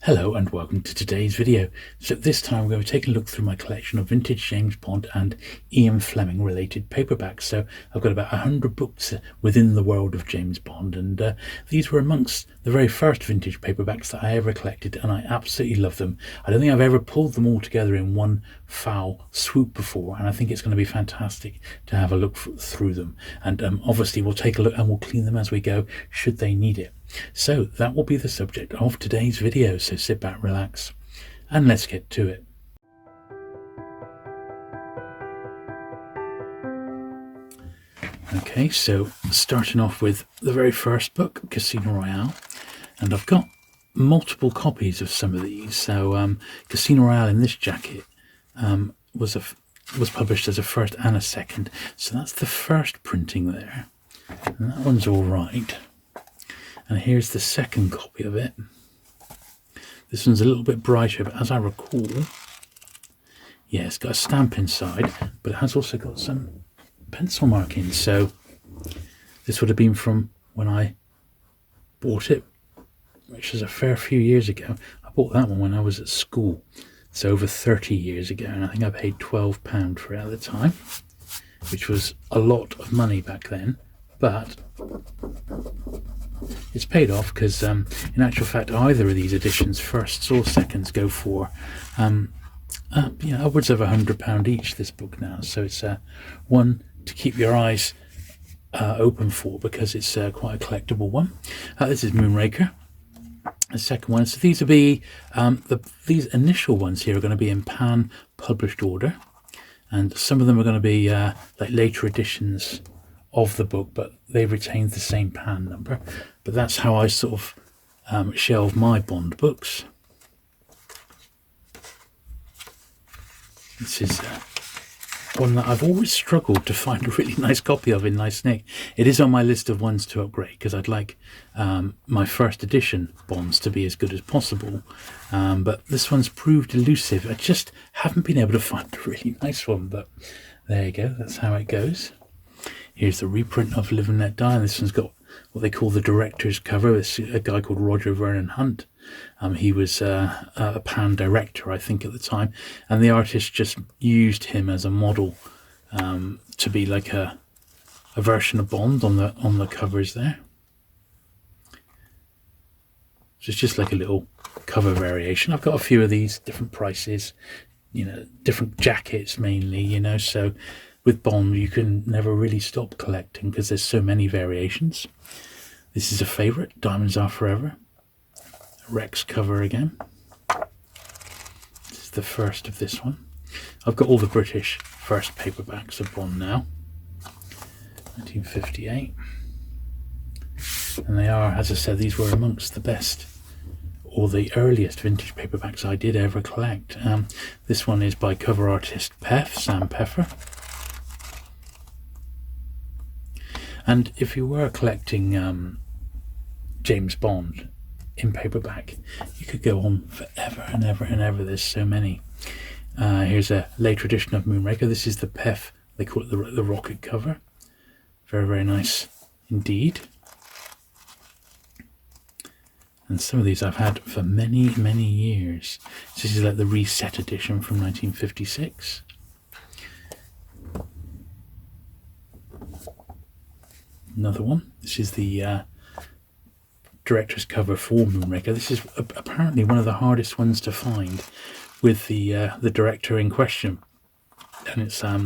Hello and welcome to today's video. So this time we're going to take a look through my collection of vintage James Bond and Ian Fleming related paperbacks. So I've got about 100 books within the world of James Bond, and these were amongst the very first vintage paperbacks that I ever collected, and I absolutely love them. I don't think I've ever pulled them all together in one foul swoop before, and I think it's going to be fantastic to have a look through them. And obviously we'll take a look and we'll clean them as we go should they need it. So that will be the subject of today's video, so sit back, relax, and let's get to it. Okay, so starting off with the very first book, Casino Royale, and I've got multiple copies of some of these. So Casino Royale in this jacket was published as a first and a second, so that's the first printing there, and that one's all right. And here's the second copy of it. This one's a little bit brighter, but as I recall, yeah, it's got a stamp inside, but it has also got some pencil markings. So this would have been from when I bought it, which is a fair few years ago. I bought that one when I was at school. It's over 30 years ago, and I think I paid £12 for it at the time, which was a lot of money back then, but it's paid off because in actual fact either of these editions, firsts or seconds, go for upwards of £100 each, this book now. So it's one to keep your eyes open for, because it's quite a collectible one. This is Moonraker, the second one. So these will be these initial ones here are going to be in pan published order, and some of them are going to be like later editions of the book, but they retained the same pan number. But that's how I sort of shelve my Bond books. This is one that I've always struggled to find a really nice copy of in nice nick. It is on my list of ones to upgrade, because I'd like my first edition Bonds to be as good as possible, but this one's proved elusive. I just haven't been able to find a really nice one, but there you go, that's how it goes. Here's the reprint of Live and Let Die. This one's got what they call the director's cover. It's a guy called Roger Vernon Hunt. He was a pan director, I think, at the time, and the artist just used him as a model to be like a version of Bond on the covers there. So it's just like a little cover variation. I've got a few of these, different prices, different jackets mainly, so with Bond you can never really stop collecting because there's so many variations. This is a favourite, Diamonds Are Forever. Rex cover again. This is the first of this one. I've got all the British first paperbacks of Bond now. 1958. And they are, as I said, these were amongst the best, or the earliest vintage paperbacks I did ever collect. This one is by cover artist Sam Peffer. And if you were collecting James Bond in paperback, you could go on forever and ever and ever. There's so many. Here's a later edition of Moonraker. This is the Pef, they call it the rocket cover. Very, very nice indeed. And some of these I've had for many, many years. This is like the reset edition from 1956. Another one. This is the director's cover for Moonraker. This is apparently one of the hardest ones to find with the director in question, and it's I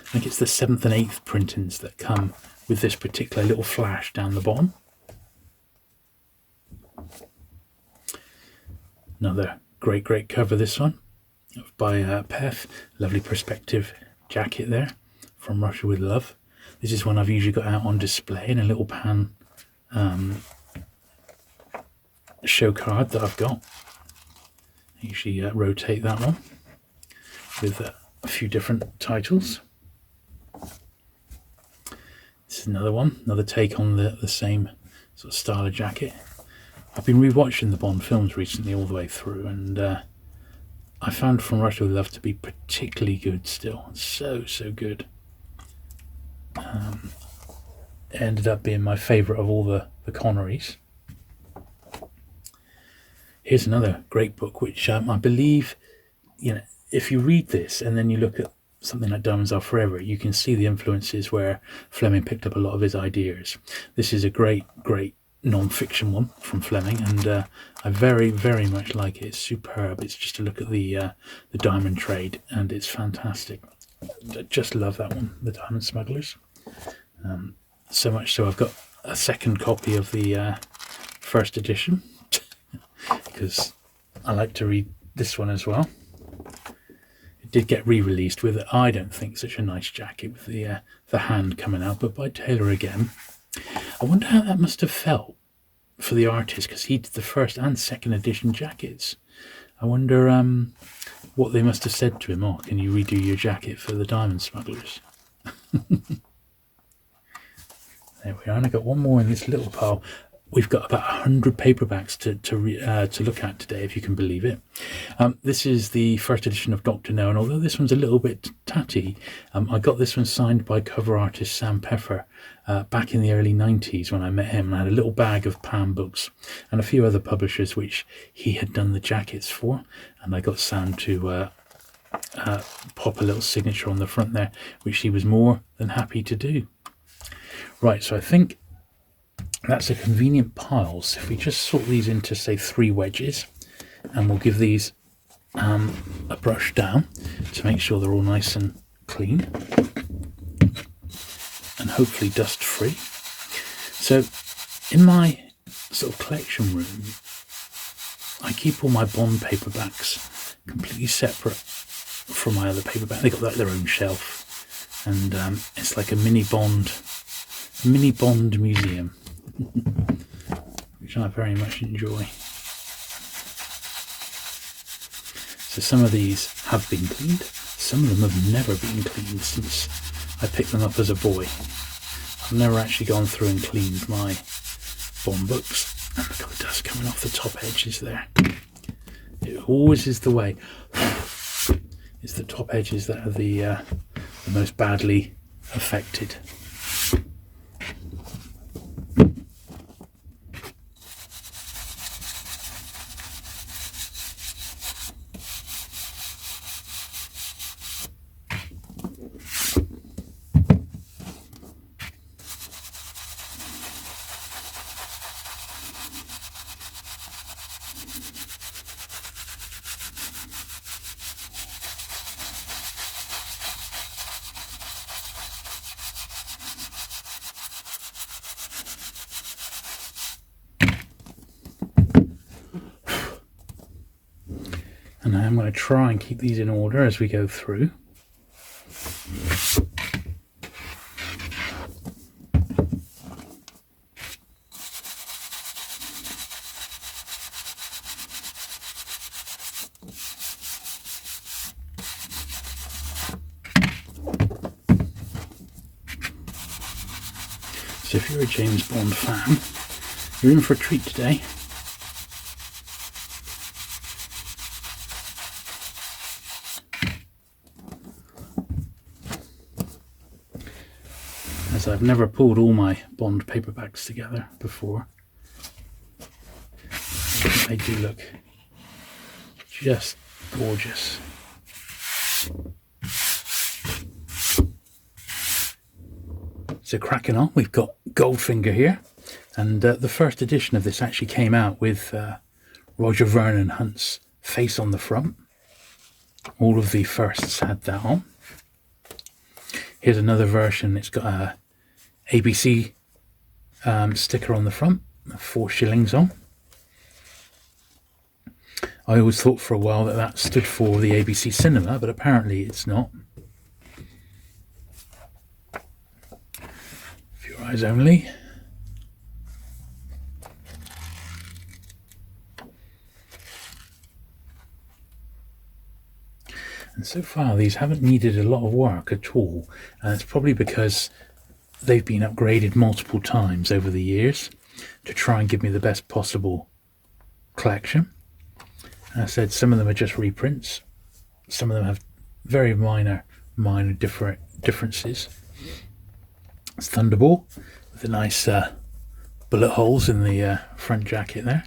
think it's the 7th and 8th printings that come with this particular little flash down the bottom. Another great cover, this one by Pef. Lovely perspective jacket there, From Russia with Love. This is one I've usually got out on display in a little pan show card that I've got. I usually rotate that one with a few different titles. This is another one, another take on the same sort of style of jacket. I've been rewatching the Bond films recently all the way through, and I found From Russia with Love to be particularly good still. So good. It ended up being my favourite of all the Connerys. Here's another great book, which I believe, if you read this and then you look at something like Diamonds Are Forever, you can see the influences where Fleming picked up a lot of his ideas. This is a great non-fiction one from Fleming, and I very, very much like it. It's superb. It's just a look at the diamond trade, and it's fantastic. I just love that one, The Diamond Smugglers. So much so I've got a second copy of the first edition because I like to read this one as well. It did get re-released with, I don't think, such a nice jacket with the hand coming out, but by Taylor again. I wonder how that must have felt for the artist, because he did the first and second edition jackets. I wonder what they must have said to him. Oh, can you redo your jacket for the Diamond Smugglers? There we are, and I got one more in this little pile. We've got about 100 paperbacks to look at today, if you can believe it. This is the first edition of Dr. No, and although this one's a little bit tatty, I got this one signed by cover artist Sam Peffer back in the early 90s when I met him, and I had a little bag of Pam books and a few other publishers which he had done the jackets for, and I got Sam to pop a little signature on the front there, which he was more than happy to do. Right, so I think that's a convenient pile. So if we just sort these into, say, 3 wedges, and we'll give these a brush down to make sure they're all nice and clean and hopefully dust free. So in my sort of collection room, I keep all my Bond paperbacks completely separate from my other paperback. They got their own shelf, and it's like a mini Bond museum, which I very much enjoy. So some of these have been cleaned, some of them have never been cleaned since I picked them up as a boy. I've never actually gone through and cleaned my Bond books. And look at the dust coming off the top edges there. It always is the way. It's the top edges that are the most badly affected. And I'm going to try and keep these in order as we go through. So if you're a James Bond fan, you're in for a treat today. As I've never pulled all my Bond paperbacks together before. They do look just gorgeous. So cracking on, we've got Goldfinger here, and the first edition of this actually came out with Roger Vernon Hunt's face on the front. All of the firsts had that on. Here's another version. It's got a ABC sticker on the front, 4 shillings on. I always thought for a while that stood for the ABC Cinema, but apparently it's not. For your eyes only. And so far these haven't needed a lot of work at all, and it's probably because they've been upgraded multiple times over the years to try and give me the best possible collection. As I said, some of them are just reprints, some of them have very minor differences. It's Thunderball with the nice bullet holes in the front jacket there.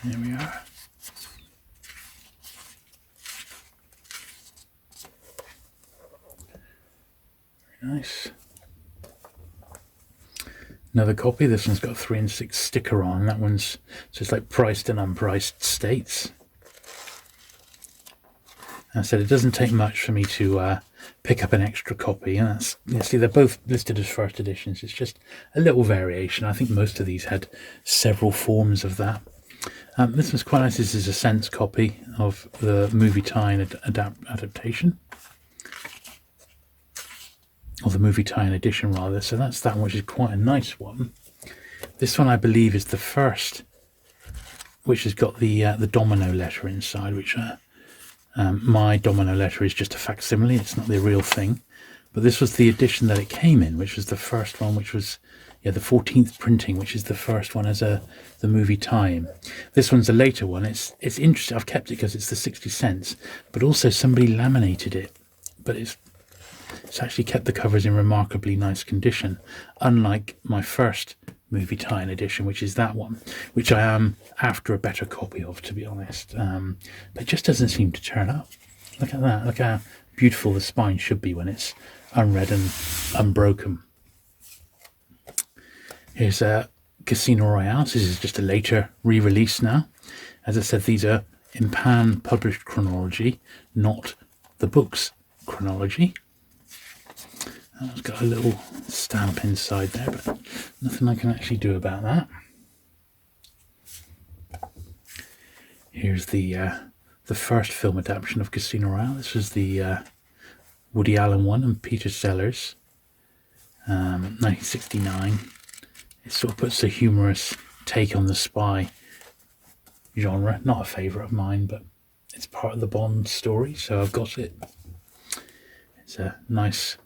There we are. Very nice. Another copy. This one's got a 3 and 6 sticker on. That one's just like priced and unpriced states. I said it doesn't take much for me to pick up an extra copy, and that's, you see, they're both listed as first editions. It's just a little variation. I think most of these had several forms of that. This one's quite nice. This is a Sense copy of the movie tie-in adaptation, or the movie tie-in edition rather. So that's that one, which is quite a nice one. This one I believe is the first, which has got the domino letter inside, which my domino letter is just a facsimile. It's not the real thing, but this was the edition that it came in, which was the first one, which was the 14th printing, which is the first one as the movie tie-in. This one's a later one. It's interesting. I've kept it because it's the 60 cents, but also somebody laminated it, but it's actually kept the covers in remarkably nice condition, unlike my first movie tie-in edition, which is that one, which I am after a better copy of, to be honest. But it just doesn't seem to turn up. Look at that. Look how beautiful the spine should be when it's unread and unbroken. Here's Casino Royale. This is just a later re-release now. As I said, these are in Pan published chronology, not the book's chronology. It's got a little stamp inside there, but nothing I can actually do about that. Here's the first film adaptation of Casino Royale. This was the Woody Allen one and Peter Sellers, 1969. It sort of puts a humorous take on the spy genre. Not a favourite of mine, but it's part of the Bond story, so I've got it. It's a nice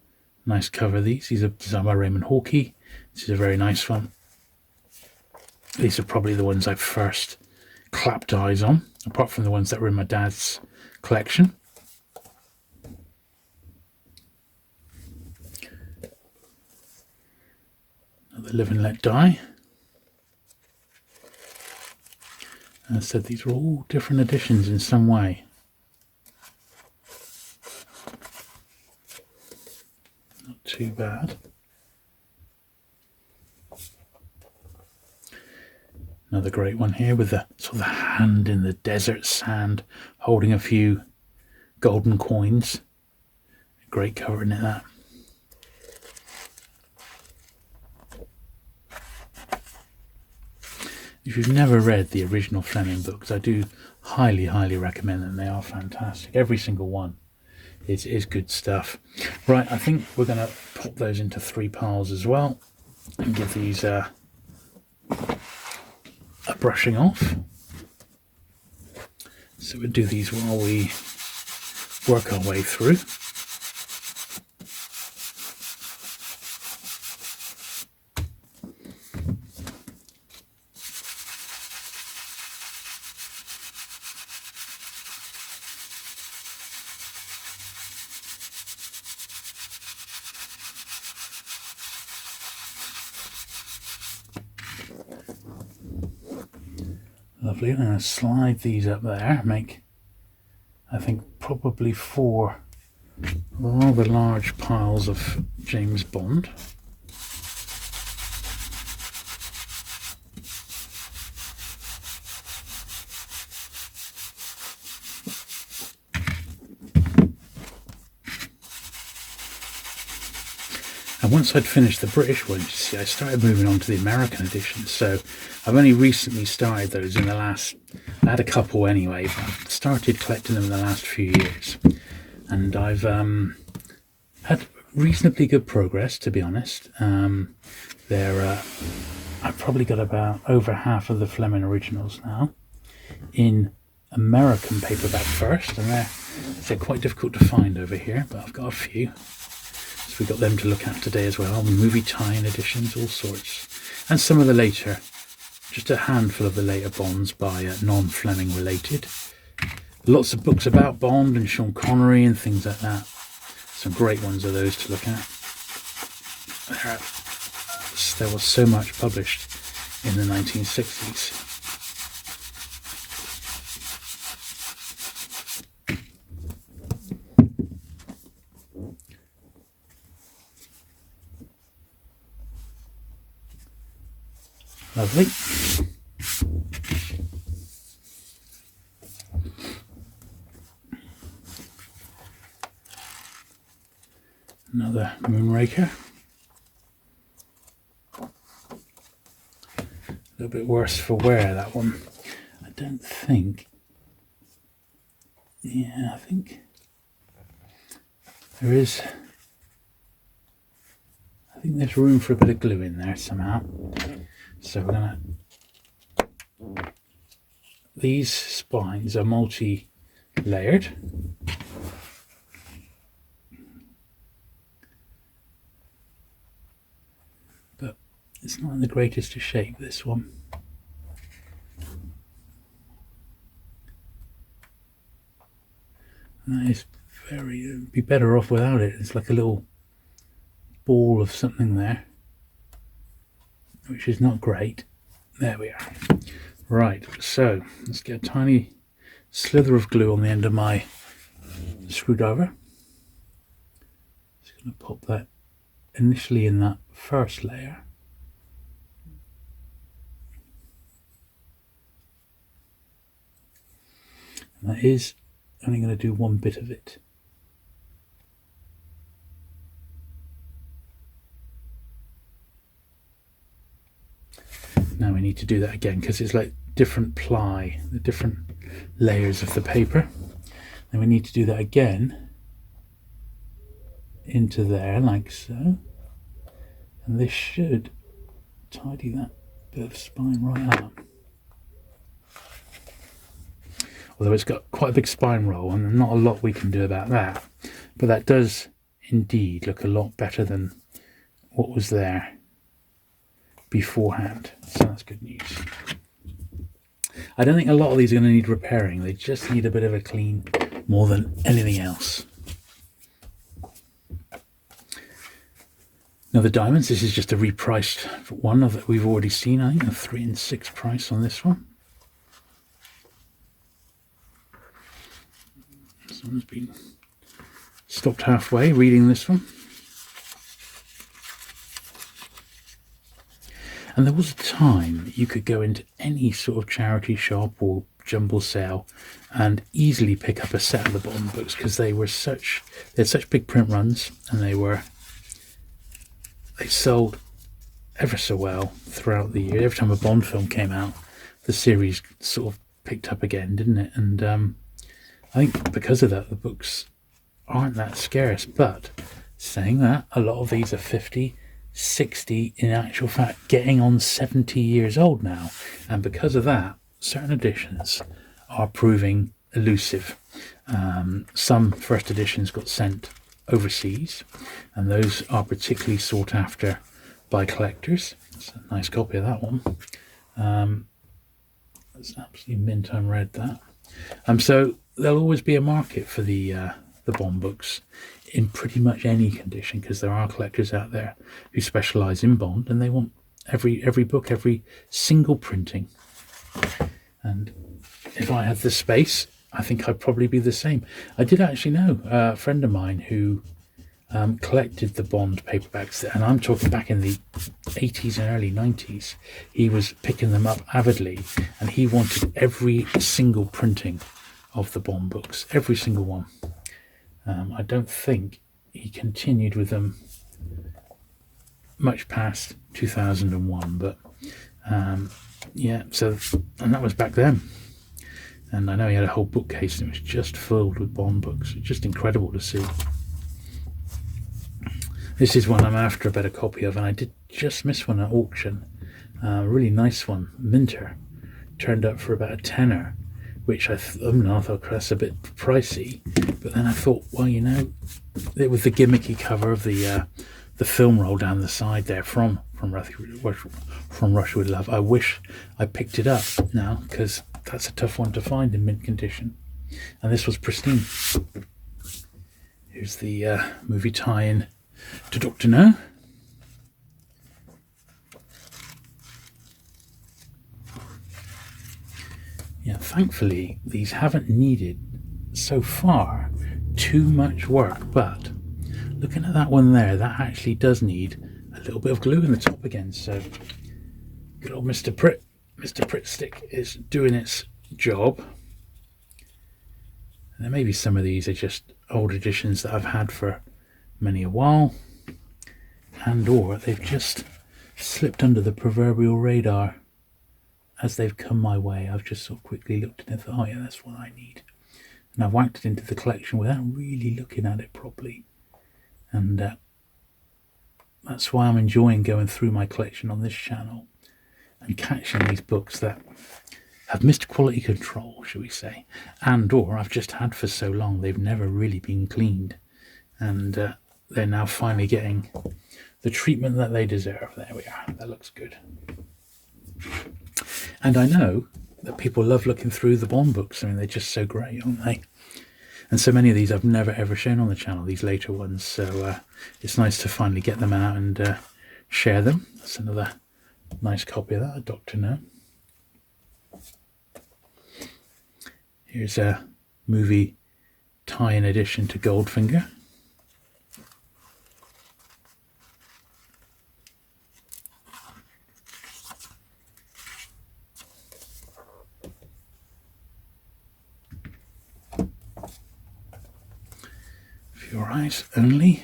cover. These are designed by Raymond Hawkey. This is a very nice one. These are probably the ones I first clapped eyes on, apart from the ones that were in my dad's collection. Another Live and Let Die. As I said, these are all different editions in some way. Not too bad. Another great one here with the sort of the hand in the desert sand holding a few golden coins. Great cover, isn't it, that? If you've never read the original Fleming books, I do highly recommend them. They are fantastic. Every single one is good stuff. Right, I think we're going to pop those into 3 piles as well and give these a brushing off. So we'll do these while we work our way through. Lovely. I'm going to slide these up there, make, I think, probably 4 rather large piles of James Bond. And once I'd finished the British ones, you see, I started moving on to the American editions. So I've only recently started those in the last, I had a couple anyway, but I've started collecting them in the last few years. And I've had reasonably good progress, to be honest. I've probably got about over half of the Fleming originals now in American paperback first, and they're quite difficult to find over here, but I've got a few. So we've got them to look at today as well. Movie tie-in editions, all sorts. And some of the later, just a handful of the later Bonds by Non-Fleming related. Lots of books about Bond and Sean Connery and things like that. Some great ones are those to look at. There was so much published in the 1960s. Lovely. Another Moonraker. A little bit worse for wear, that one. I don't think. Yeah, I think there is. I think there's room for a bit of glue in there somehow. So we're gonna. These spines are multi-layered. But it's not in the greatest of shape, this one. And that is very, it'd be better off without it. It's like a little ball of something there, which is not great. There we are. Right, so let's get a tiny slither of glue on the end of my screwdriver. Just going to pop that initially in that first layer. And that is only going to do one bit of it. Now we need to do that again because it's like different ply, the different layers of the paper. Then we need to do that again into there like so. And this should tidy that bit of spine right up. Although it's got quite a big spine roll and not a lot we can do about that. But that does indeed look a lot better than what was there beforehand. So that's good news. I don't think a lot of these are going to need repairing. They just need a bit of a clean more than anything else. Now the diamonds, this is just a repriced one that we've already seen. I think a 3 and 6 price on this one. Someone's been stopped halfway reading this one. And there was a time you could go into any sort of charity shop or jumble sale and easily pick up a set of the Bond books because they had such big print runs, and they sold ever so well throughout the year. Every time a Bond film came out, the series sort of picked up again, didn't it? And I think because of that, the books aren't that scarce. But saying that, a lot of these are 50, 60, in actual fact getting on 70 years old now, and because of that, certain editions are proving elusive. Some first editions got sent overseas, and those are particularly sought after by collectors. It's a nice copy of that one. It's absolutely mint. I read that. So there'll always be a market for the Bond books in pretty much any condition, because there are collectors out there who specialise in Bond, and they want every book, every single printing. And if I had the space, I think I'd probably be the same. I did actually know a friend of mine who collected the Bond paperbacks, and I'm talking back in the 80s and early 90s. He was picking them up avidly, and he wanted every single printing of the Bond books, every single one. I don't think he continued with them much past 2001, but yeah, so, and that was back then. And I know he had a whole bookcase and it was just filled with Bond books. It's just incredible to see. This is one I'm after a better copy of, and I did just miss one at auction. A really nice one, Minter, turned up for about a tenner, which I thought that's a bit pricey. But then I thought, well, you know, it was the gimmicky cover of the film roll down the side there from Russia with Love. I wish I picked it up now, because that's a tough one to find in mint condition, and this was pristine. Here's the movie tie-in to Dr. No. Yeah, thankfully these haven't needed so far too much work, but looking at that one there, that actually does need a little bit of glue in the top again, so Good old Mr. Pritt. Mr. Pritt stick is doing its job. And then maybe some of these are just old editions that I've had for many a while, and or they've just slipped under the proverbial radar as they've come my way. I've just sort of quickly looked at it and thought, oh yeah, that's what I need. And I've whacked it into the collection without really looking at it properly. And that's why I'm enjoying going through my collection on this channel and catching these books that have missed quality control, shall we say, and or I've just had for so long they've never really been cleaned, and they're now finally getting the treatment that they deserve. There we are. That looks good. And I know that people love looking through the Bond books. I mean, they're just so great, aren't they? And so many of these I've never ever shown on the channel, these later ones. So it's nice to finally get them out and share them. That's another nice copy of that, a Dr. No. Here's a movie tie-in edition to Goldfinger. For your eyes only.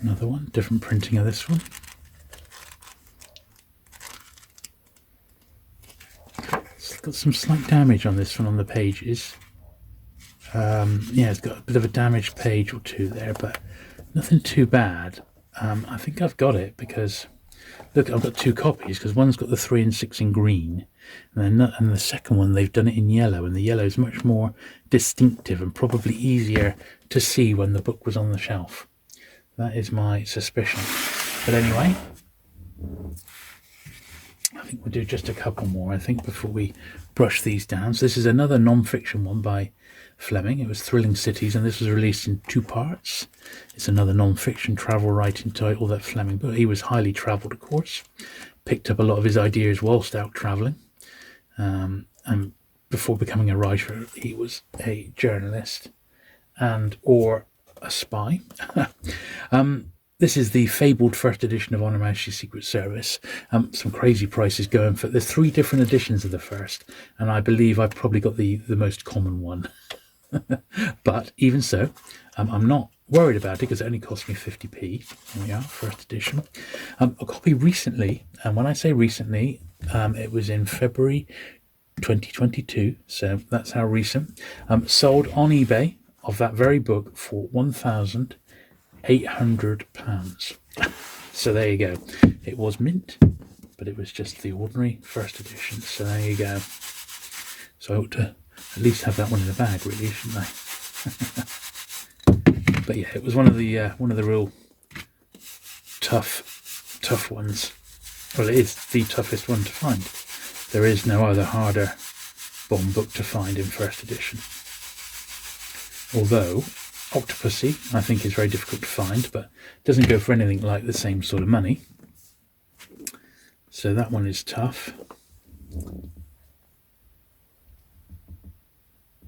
Another one, different printing of this one. It's got some slight damage on this one on the pages. Yeah, it's got a bit of a damaged page or two there, but nothing too bad. I think I've got it because, look, I've got two copies because one's got the 3 and 6 in green, and the second one they've done it in yellow, and the yellow is much more distinctive and probably easier to see when the book was on the shelf. That is my suspicion. But anyway, I think we'll do just a couple more, I think, before we brush these down. So this is another non-fiction one by Fleming. It was Thrilling Cities, and this was released in 2 parts. It's another non-fiction travel writing title that Fleming, but he was highly travelled, of course. Picked up a lot of his ideas whilst out travelling. And before becoming a writer, he was a journalist and or a spy. This is the fabled first edition of On Her Majesty's Secret Service. Some crazy prices going for. There's 3 different editions of the first, and I believe I've probably got the most common one. But even so, I'm not worried about it because it only cost me 50p. There we are, first edition. A copy recently, and when I say recently, it was in February 2022, so that's how recent. Sold on eBay of that very book for £1,800. So there you go. It was mint, but it was just the ordinary first edition. So there you go. So I ought to at least have that one in the bag, really, shouldn't I? But yeah, it was one of the real tough ones. Well, it is the toughest one to find. There is no other harder Bond book to find in first edition. Although Octopussy, I think, is very difficult to find, but doesn't go for anything like the same sort of money. So that one is tough.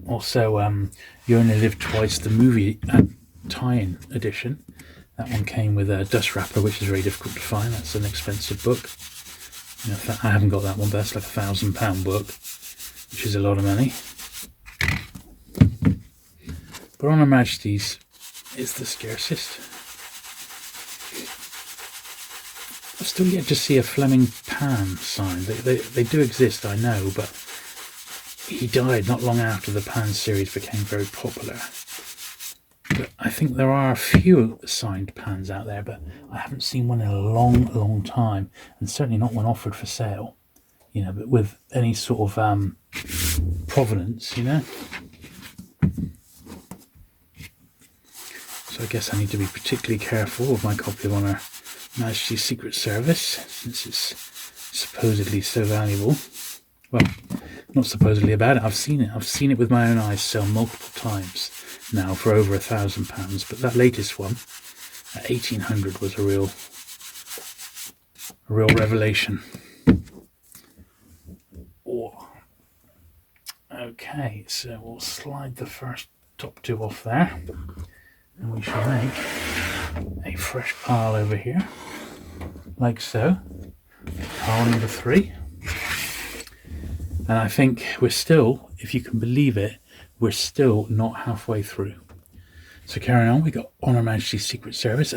Also, You Only Live Twice, the movie tie-in edition. That one came with a dust wrapper, which is very difficult to find. That's an expensive book. You know, I haven't got that one, but that's like £1,000 book, which is a lot of money. But On Her Majesty's is the scarcest. I've still yet to see a Fleming Pan sign. They do exist, I know, but he died not long after the Pan series became very popular. But I think there are a few signed Pans out there, but I haven't seen one in a long time, and certainly not one offered for sale. You know, but with any sort of provenance, you know. So I guess I need to be particularly careful with my copy of On Her Majesty's Secret Service, since it's supposedly so valuable. Well, not supposedly about it. I've seen it. I've seen it with my own eyes sell multiple times now for over £1,000. But that latest one at 1,800 was a real revelation. Okay, so we'll slide the first top two off there, and we shall make a fresh pile over here, like so. Pile number 3. And I think we're still, if you can believe it, we're still not halfway through. So carrying on, we got On Her Majesty's Secret Service.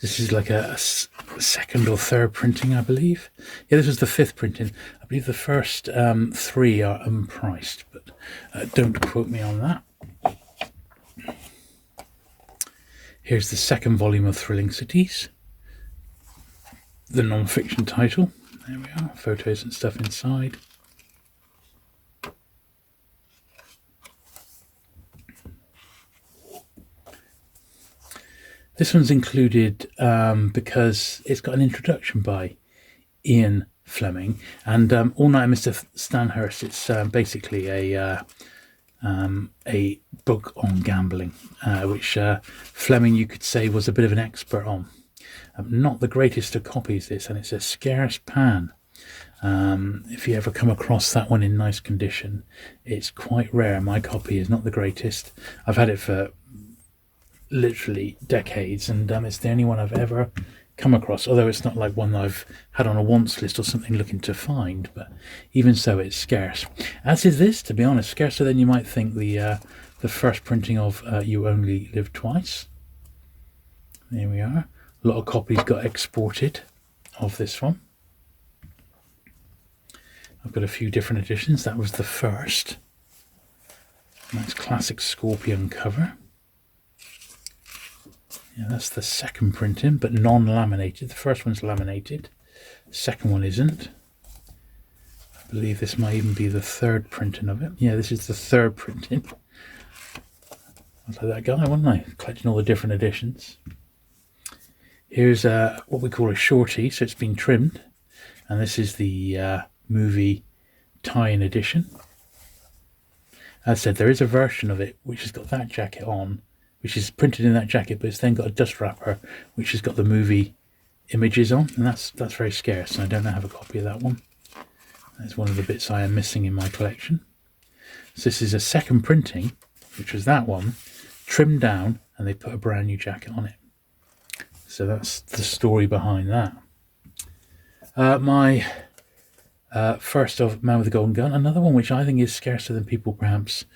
This is like a second or third printing, I believe. Yeah, this was the 5th printing. I believe the first 3 are unpriced, but don't quote me on that. Here's the 2nd volume of Thrilling Cities. The non-fiction title. There we are, photos and stuff inside. This one's included because it's got an introduction by Ian Fleming, and All Night Mr. Stanhurst. It's basically a book on gambling, which Fleming, you could say, was a bit of an expert on. Not the greatest of copies, this, and it's a scarce pan. If you ever come across that one in nice condition, it's quite rare. My copy is not the greatest. I've had it for literally decades, and it's the only one I've ever come across, although it's not like one that I've had on a wants list or something looking to find, but even so, it's scarce. As is this, to be honest, scarcer than you might think. The first printing of You Only Live Twice. There we are. A lot of copies got exported of this one. I've got a few different editions. That was the first. Nice classic scorpion cover. Yeah, that's the 2nd printing, but non-laminated. The first one's laminated. The 2nd one isn't. I believe this might even be the 3rd printing of it. Yeah, this is the 3rd printing. I was like that guy, wasn't I? Collecting all the different editions. Here's what we call a shorty, so it's been trimmed. And this is the movie tie-in edition. As I said, there is a version of it which has got that jacket on, which is printed in that jacket, but it's then got a dust wrapper which has got the movie images on, and that's very scarce, and I don't have a copy of that one. That's one of the bits I am missing in my collection. So this is a 2nd printing, which was that one, trimmed down, and they put a brand new jacket on it. So that's the story behind that. My first of Man with the Golden Gun, another one which I think is scarcer than people perhaps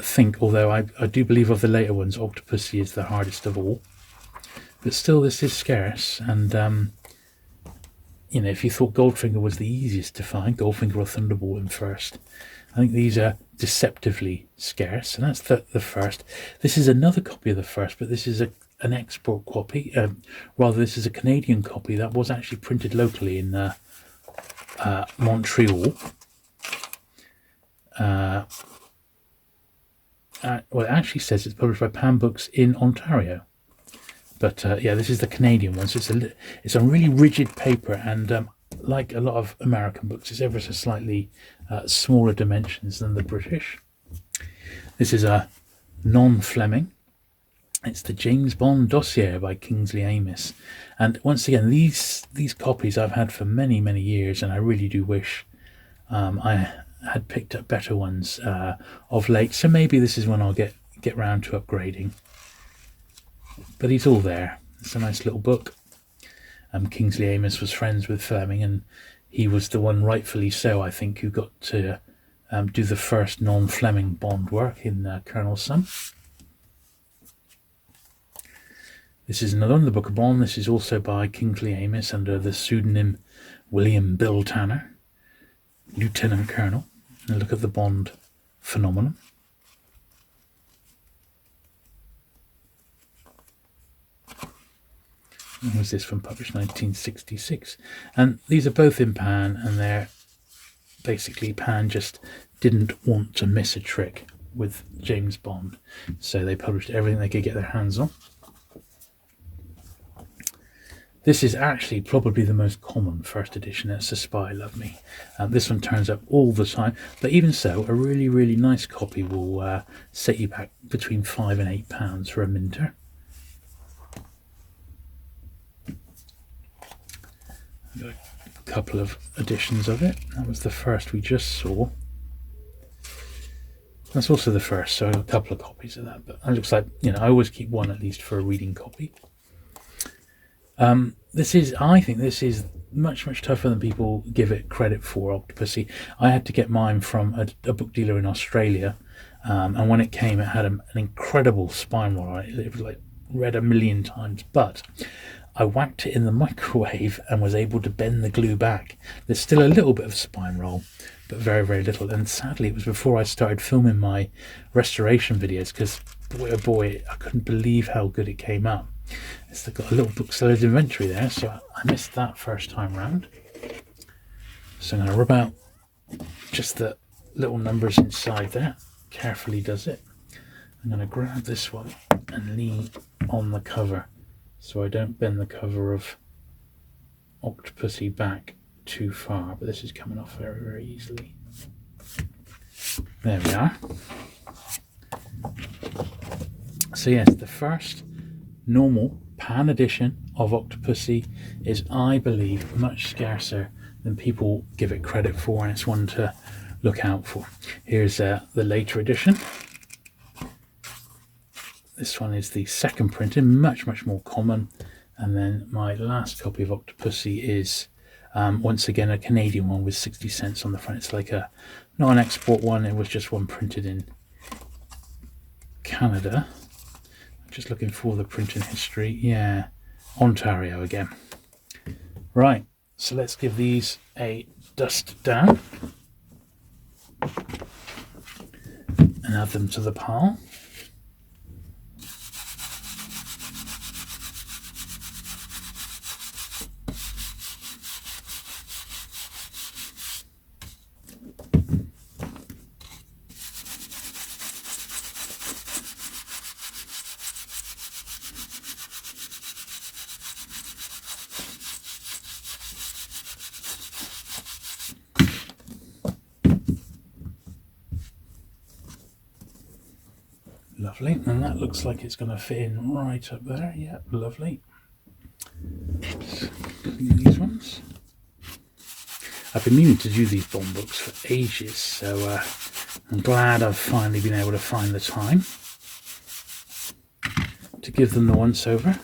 think, although I do believe of the later ones, Octopussy is the hardest of all. But still, this is scarce, and you know, if you thought Goldfinger was the easiest to find, Goldfinger or Thunderball in first, I think these are deceptively scarce, and that's the first. This is another copy of the first, but this is an export copy. Rather, this is a Canadian copy that was actually printed locally in Montreal. Well, it actually says it's published by Pan Books in Ontario. But yeah, this is the Canadian one, so it's on really rigid paper, and like a lot of American books, it's ever so slightly smaller dimensions than the British. This is a Non-Fleming. It's the James Bond dossier by Kingsley Amis, and once again, these copies I've had for many years, and I really do wish I had picked up better ones of late. So maybe this is when I'll get round to upgrading. But he's all there. It's a nice little book. Kingsley Amis was friends with Fleming, and he was the one, rightfully so, I think, who got to do the first non-Fleming Bond work in Colonel Sun. This is another one, the Book of Bond. This is also by Kingsley Amis under the pseudonym William Bill Tanner, Lieutenant Colonel. And look at the Bond phenomenon. When was this from? Published 1966. And these are both in Pan, and they're basically, Pan just didn't want to miss a trick with James Bond, so they published everything they could get their hands on. This is actually probably the most common first edition. It's A Spy Loved Me. This one turns up all the time, but even so, a really nice copy will set you back between £5 and £8 for a minter. I've got a couple of editions of it. That was the first we just saw. That's also the first, so a couple of copies of that. But it looks like, I always keep one at least for a reading copy. I think this is much, much tougher than people give it credit for, Octopussy. I had to get mine from a book dealer in Australia, and when it came, it had an incredible spine roll on it. It was like read a million times, but I whacked it in the microwave and was able to bend the glue back. There's still a little bit of spine roll, but very, very little. And sadly, it was before I started filming my restoration videos, because boy oh boy, I couldn't believe how good it came up. It's got a little bookseller's inventory there, so I missed that first time round. So I'm going to rub out just the little numbers inside there. Carefully does it. I'm going to grab this one and lean on the cover so I don't bend the cover of Octopussy back too far, but this is coming off very, very easily. There we are. So yes, the first normal pan edition of Octopussy is, I believe, much scarcer than people give it credit for, and it's one to look out for. Here's the later edition. This one is the second printing, much, much more common. And then my last copy of Octopussy is once again a Canadian one with 60 cents on the front. It's like not an export one, it was just one printed in Canada. I'm just looking for the printing history. Yeah, Ontario again. Right, so let's give these a dust down and add them to the pile. Lovely, and that looks like it's going to fit in right up there. Yeah, lovely. These ones. I've been meaning to do these bomb books for ages, so I'm glad I've finally been able to find the time to give them the once over.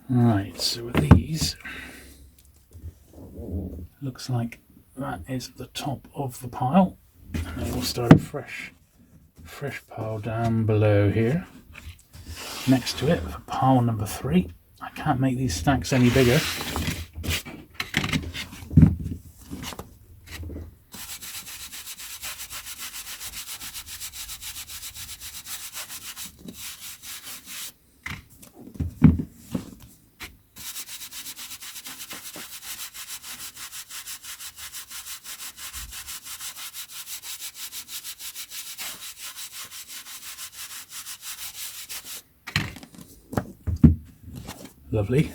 Right, so with these, looks like that is the top of the pile, and then we'll start a fresh pile down below here next to it for pile number 3. I can't make these stacks any bigger. Lovely.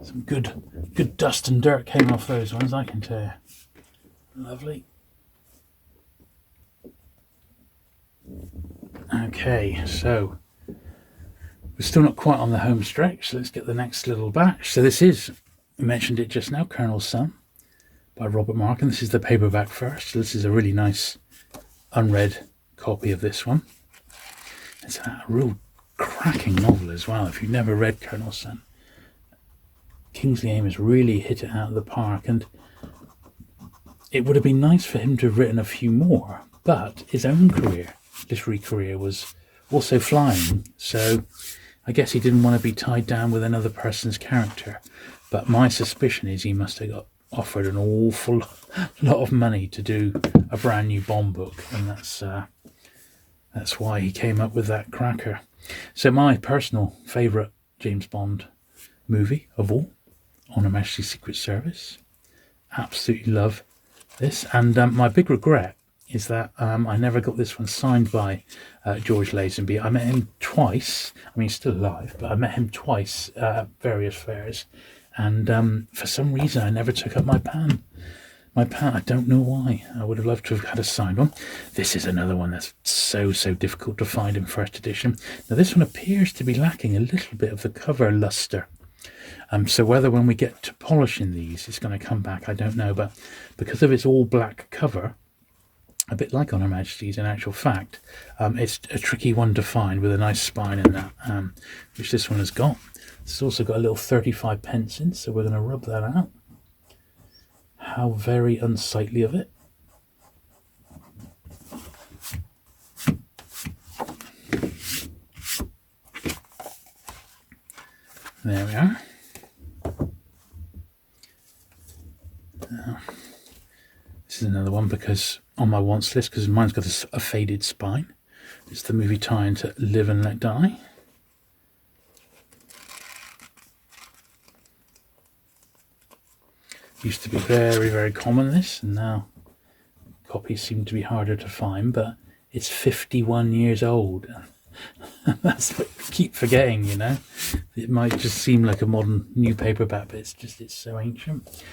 Some good dust and dirt came off those ones, I can tell you. Lovely. Okay, so we're still not quite on the home stretch, so let's get the next little batch. So this is, I mentioned it just now, Colonel's Son by Robert Mark, and this is the paperback first. So this is a really nice unread copy of this one. It's a real cracking novel as well. If you've never read Colonel's Son, Kingsley Amis really hit it out of the park, and it would have been nice for him to have written a few more, but his own literary career was also flying, so I guess he didn't want to be tied down with another person's character. But my suspicion is he must have got offered an awful lot of money to do a brand new Bond book, and that's why he came up with that cracker. So my personal favourite James Bond movie of all, On Her Majesty's Secret Service. Absolutely love this. And my big regret is that I never got this one signed by George Lazenby. I met him twice. I mean, he's still alive, but I met him twice at various fairs. And for some reason, I never took up my my pan. I don't know why. I would have loved to have had a signed one. This is another one that's so difficult to find in first edition. Now this one appears to be lacking a little bit of the cover luster. So whether when we get to polishing these it's going to come back, I don't know. But because of its all black cover, a bit like on Her Majesty's in actual fact, it's a tricky one to find with a nice spine in that, which this one has got. It's also got a little 35 pence in, so we're going to rub that out. How very unsightly of it. There we are. Now, this is another one because on my wants list, because mine's got a faded spine. It's the movie tie-in to Live and Let Die. Used to be very common, this, and now copies seem to be harder to find, but it's 51 years old. That's what I keep forgetting, you know. It might just seem like a modern new paperback, but it's so ancient.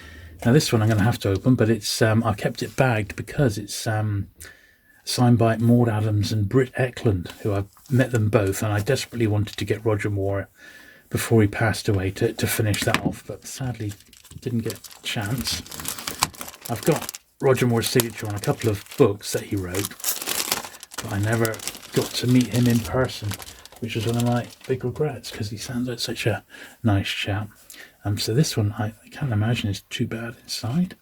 Now this one I'm going to have to open, but it's I kept it bagged because it's signed by Maud Adams and Britt Eklund, who I've met them both, and I desperately wanted to get Roger Moore before he passed away to finish that off, but sadly didn't get a chance. I've got Roger Moore's signature on a couple of books that he wrote, but I never got to meet him in person, which was one of my big regrets because he sounds like such a nice chap. So this one I can't imagine is too bad inside.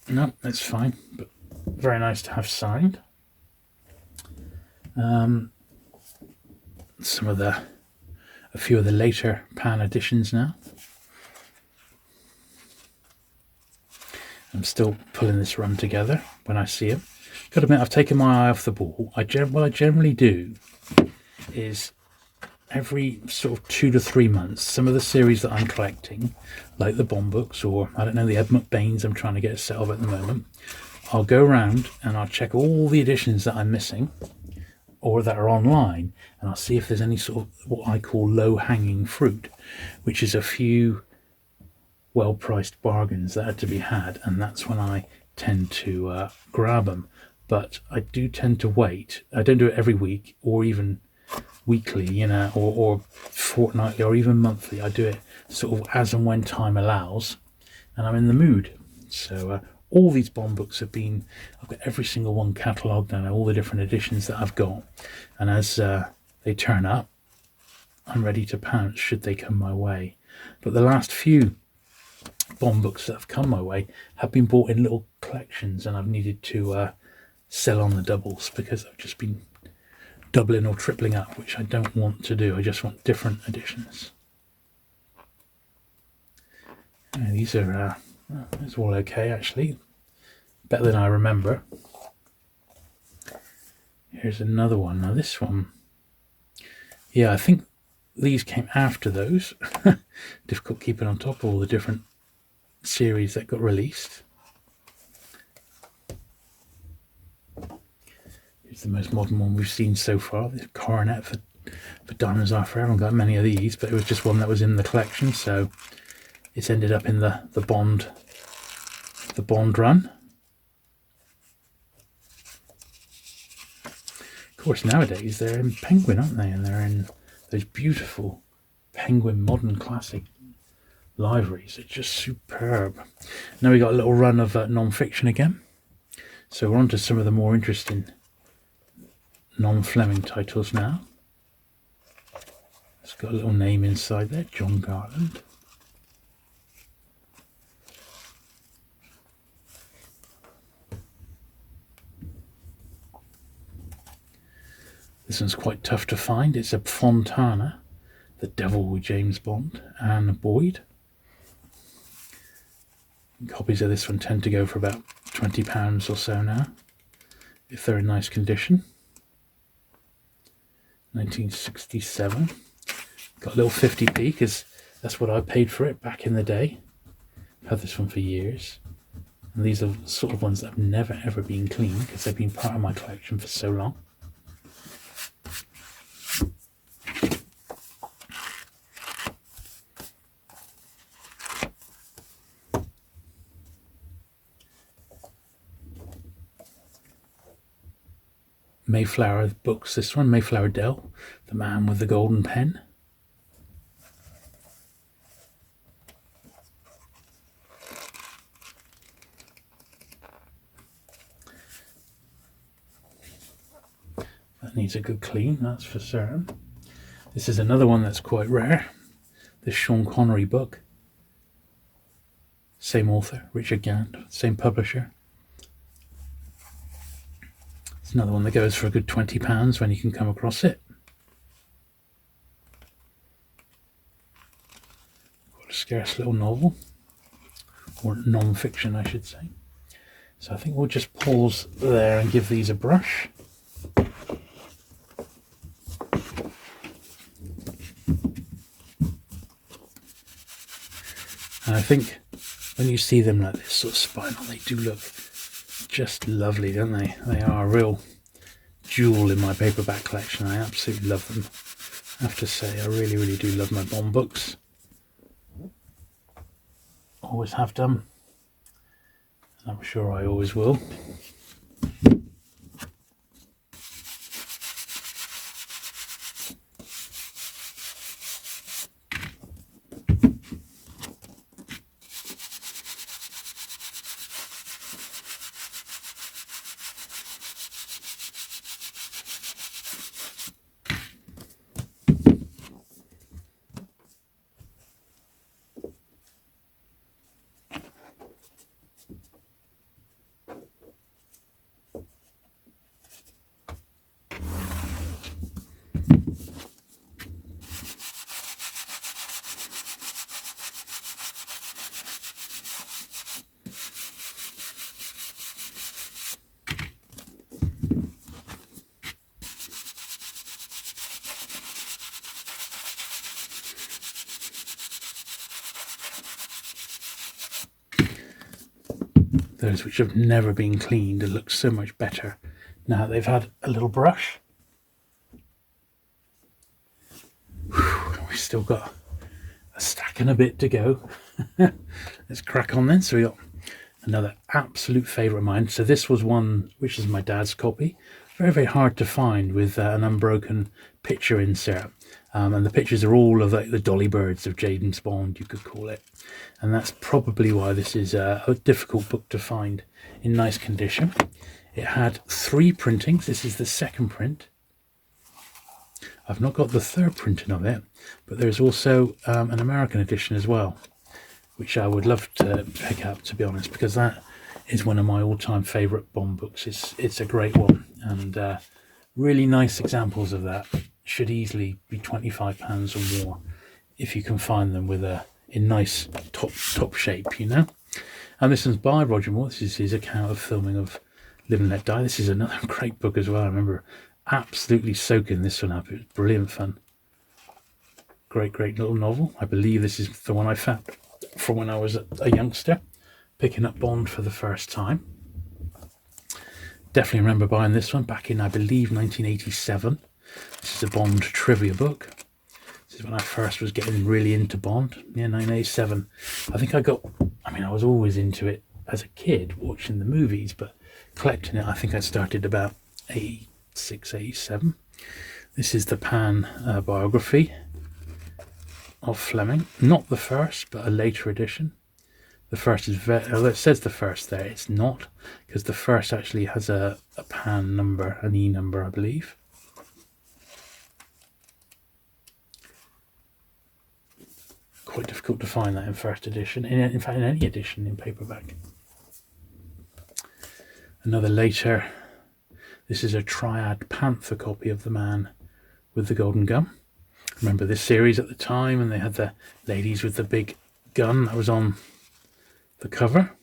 No, it's fine, but very nice to have signed. A few of the later pan editions now. I'm still pulling this run together when I see it. Got to admit, I've taken my eye off the ball. What I generally do is every sort of 2 to 3 months, some of the series that I'm collecting, like the Bond books, or I don't know, the Ed McBains I'm trying to get a set of at the moment, I'll go around and I'll check all the editions that I'm missing or that are online, and I'll see if there's any sort of what I call low-hanging fruit, which is a few well-priced bargains that are to be had, and that's when I tend to grab them. But I do tend to wait. I don't do it every week or even weekly, you know, or fortnightly or even monthly. I do it sort of as and when time allows and I'm in the mood. So all these Bond books have been, I've got every single one catalogued and all the different editions that I've got, and as they turn up, I'm ready to pounce should they come my way. But the last few Bond books that have come my way have been bought in little collections, and I've needed to sell on the doubles because I've just been doubling or tripling up, which I don't want to do. I just want different editions. And these are it's all okay, actually, better than I remember. Here's another one. Now this one, yeah, I think these came after those. Difficult keeping on top of all the different series that got released. It's the most modern one we've seen so far. This Coronet for Diamonds Are Forever. I haven't got many of these, but it was just one that was in the collection, so it's ended up in the Bond run. Of course, nowadays they're in Penguin, aren't they? And they're in those beautiful Penguin modern classic liveries. It's just superb. Now we got a little run of non-fiction again. So we're on to some of the more interesting Non-Fleming titles now. It's got a little name inside there, John Garland. This one's quite tough to find. It's a Fontana, The Devil with James Bond, Anne Boyd. Copies of this one tend to go for about £20 or so now, if they're in nice condition. 1967. Got a little 50p because that's what I paid for it back in the day. I've had this one for years. And these are the sort of ones that have never ever been cleaned because they've been part of my collection for so long. Mayflower books. This one, Mayflower Dell, The Man with the Golden Pen. That needs a good clean, that's for certain. This is another one that's quite rare. This Sean Connery book. Same author, Richard Gant, same publisher. It's another one that goes for a good £20 when you can come across it. Quite a scarce little novel, or non-fiction I should say. So I think we'll just pause there and give these a brush. And I think when you see them like this sort of spinal, they do look just lovely, don't they? They are a real jewel in my paperback collection. I absolutely love them. I have to say, I really, really do love my Bond books. Always have done. And I'm sure I always will. Those which have never been cleaned look so much better now they've had a little brush. We've still got a stack and a bit to go. Let's crack on then. So we got another absolute favourite of mine. So this was one which is my dad's copy. Very, very hard to find, with an unbroken picture insert. And the pictures are all of the dolly birds of James Bond, you could call it. And that's probably why this is a difficult book to find in nice condition. It had 3 printings. This is the second print. I've not got the third printing of it, but there's also an American edition as well, which I would love to pick up, to be honest, because that is one of my all-time favourite Bond books. It's a great one, and really nice examples of that. Should easily be £25 or more if you can find them in nice top shape, you know. And this one's by Roger Moore. This is his account of filming of Live and Let Die. This is another great book as well. I remember absolutely soaking this one up. It was brilliant fun. Great little novel. I believe this is the one I found from when I was a youngster, picking up Bond for the first time. Definitely remember buying this one back in, I believe, 1987. This is a Bond trivia book. This is when I first was getting really into Bond. Yeah, 1987. I was always into it as a kid, watching the movies, but collecting it, I think I started about 86, 87. This is the Pan biography of Fleming. Not the first, but a later edition. The first is it says the first there. It's not, because the first actually has a Pan number, an E number, I believe. Quite difficult to find that in first edition. In fact, in any edition in paperback. Another later. This is a Triad Panther copy of The Man with the Golden Gun. Remember this series at the time, and they had the ladies with the big gun that was on the cover.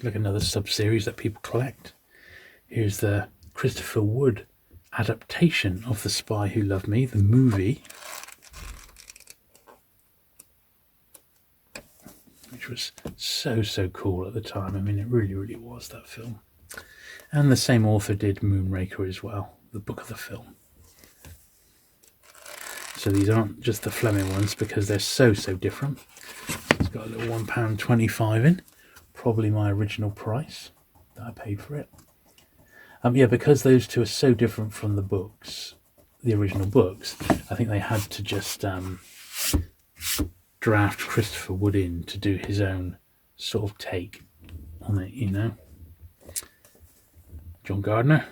Like another sub-series that people collect. Here's the Christopher Wood adaptation of The Spy Who Loved Me, the movie, which was so cool at the time. I mean, it really was, that film. And the same author did Moonraker as well, the book of the film. So these aren't just the Fleming ones, because they're so different. It's got a little £1.25 in. probably my original price that I paid for it. Yeah, because those two are so different from the books, the original books, I think they had to just draft Christopher Wood in to do his own sort of take on it, you know. John Gardner,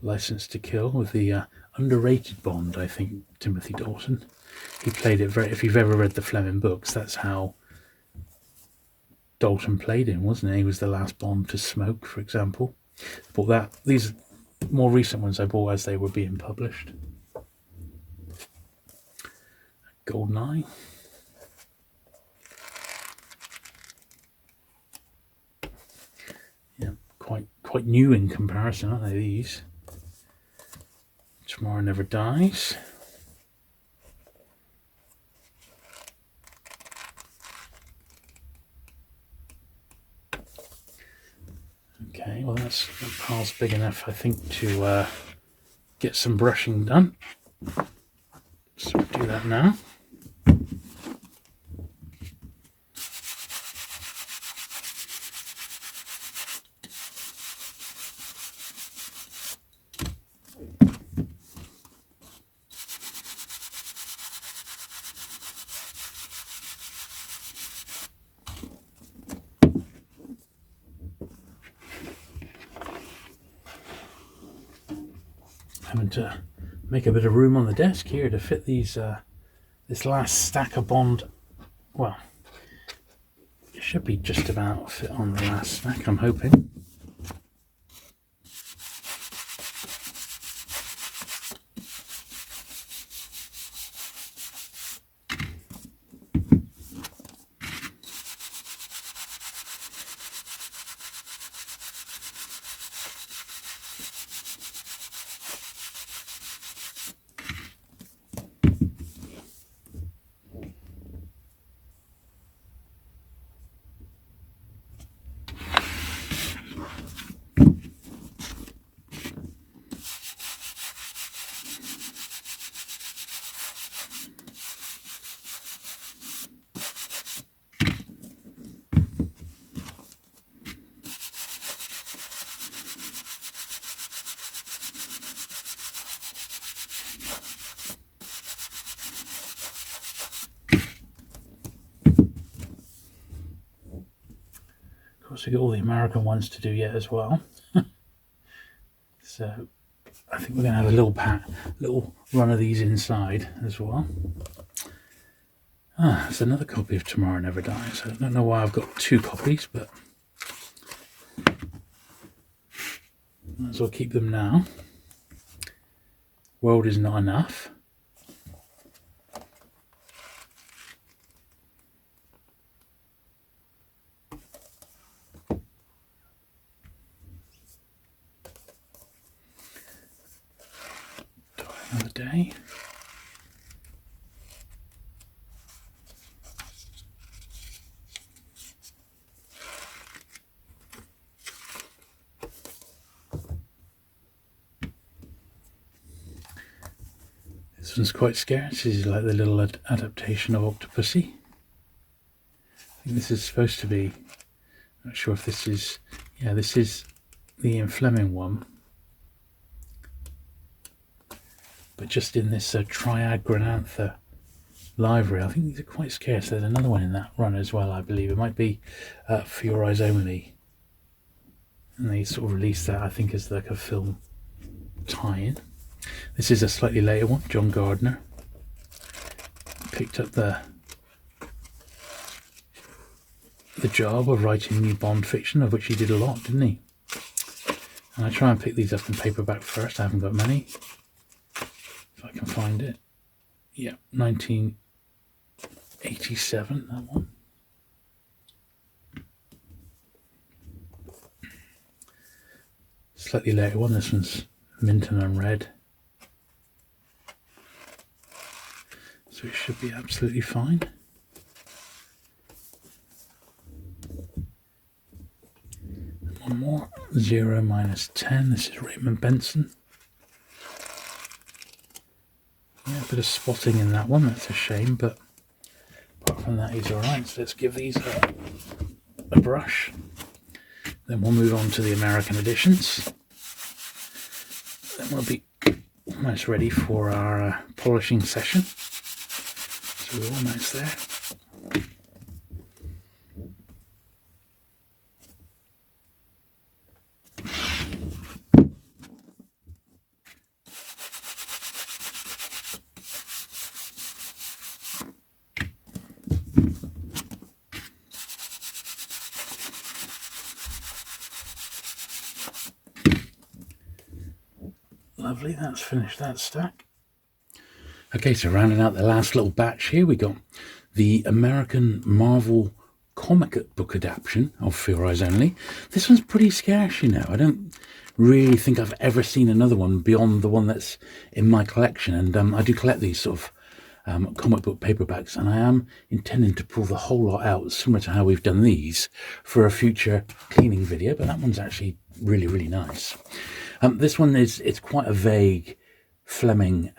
License to Kill, with the underrated Bond, I think, Timothy Dalton. He played it very. If you've ever read the Fleming books, that's how Dalton played him, wasn't he? He was the last Bond to smoke, for example. Bought these more recent ones I bought as they were being published. Goldeneye. Yeah, quite new in comparison, aren't they, these? Tomorrow Never Dies. Okay, well that pile's big enough, I think, to get some brushing done. So we'll do that now. Having to make a bit of room on the desk here to fit these this last stack of Bond. Well, it should be just about fit on the last stack, I'm hoping. We got all the American ones to do yet as well. So I think we're going to have a little run of these inside as well. There's another copy of Tomorrow Never Dies. I don't know why I've got two copies, but might as well keep them now. World Is Not Enough. Another Day. This one's quite scary. This is like the little adaptation of Octopussy. I think this is supposed to be, not sure if this is, yeah, this is the Ian Fleming one. But just in this Triad Granantha library, I think these are quite scarce. There's another one in that run as well, I believe. It might be For Your Eyes Only. And they sort of released that, I think, as like a film tie-in. This is a slightly later one, John Gardner. Picked up the job of writing new Bond fiction, of which he did a lot, didn't he? And I try and pick these up in paperback first. I haven't got many. If I can find it. Yeah, 1987, that one. Slightly later one, this one's mint and unread. So it should be absolutely fine. One more, 0 - 10. This is Raymond Benson. Yeah, a bit of spotting in that one, that's a shame, but apart from that he's alright. So let's give these a brush. Then we'll move on to the American editions. Then we'll be almost ready for our polishing session. So we're almost there. Lovely, that's finished that stack. Okay, so rounding out the last little batch here, we got the American Marvel comic book adaptation of For Your Eyes Only. This one's pretty scarce, you know. I don't really think I've ever seen another one beyond the one that's in my collection. And I do collect these sort of comic book paperbacks, and I am intending to pull the whole lot out, similar to how we've done these, for a future cleaning video. But that one's actually really, really nice. This one it's quite a vague Fleming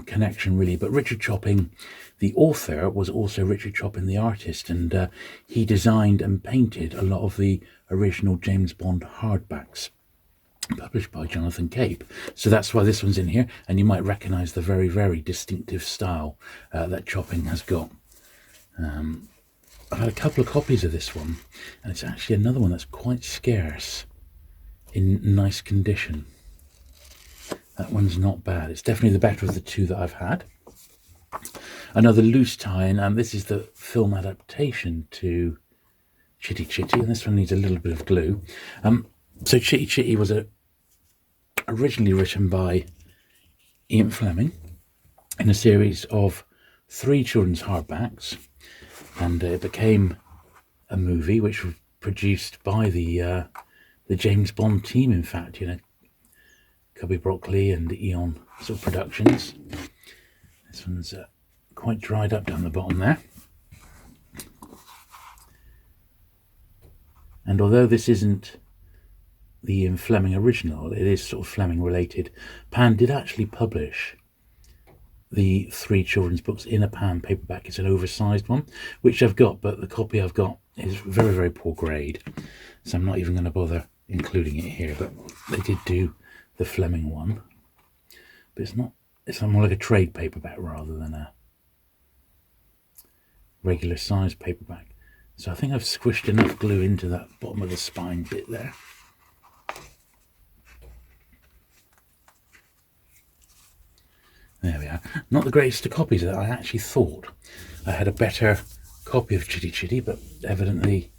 connection, really, but Richard Chopping, the author, was also Richard Chopping, the artist, and he designed and painted a lot of the original James Bond hardbacks published by Jonathan Cape. So that's why this one's in here, and you might recognize the very, very distinctive style that Chopping has got. I've had a couple of copies of this one, and it's actually another one that's quite scarce in nice condition. That one's not bad. It's definitely the better of the two that I've had. Another loose tie-in, and this is the film adaptation to Chitty Chitty, and this one needs a little bit of glue. So Chitty Chitty was originally written by Ian Fleming in a series of 3 children's hardbacks, and it became a movie which was produced by the James Bond team, in fact, you know, Cubby Broccoli and Eon sort of productions. This one's quite dried up down the bottom there. And although this isn't the Ian Fleming original, it is sort of Fleming related. Pan did actually publish the 3 children's books in a Pan paperback. It's an oversized one, which I've got, but the copy I've got is very, very poor grade, so I'm not even going to bother including it here. But they did do the Fleming one, but it's more like a trade paperback rather than a regular size paperback. So I think I've squished enough glue into that bottom of the spine bit there. There we are. Not the greatest of copies of that. I actually thought I had a better copy of Chitty Chitty, but evidently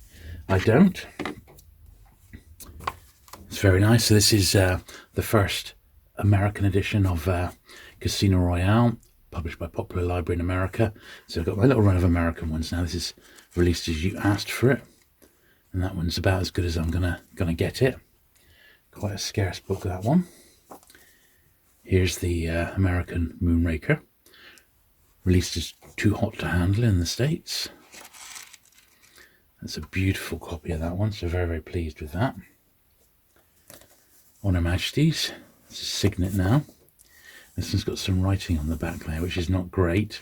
I don't. It's very nice. So this is the first American edition of Casino Royale, published by Popular Library in America. So I've got my little run of American ones now. This is released as you asked for it, and that one's about as good as I'm gonna get it. Quite a scarce book, that one. Here's the American Moonraker, released as Too Hot to Handle in the States. That's a beautiful copy of that one, so very, very pleased with that. On Her Majesty's, it's a Signet now. This one's got some writing on the back there, which is not great.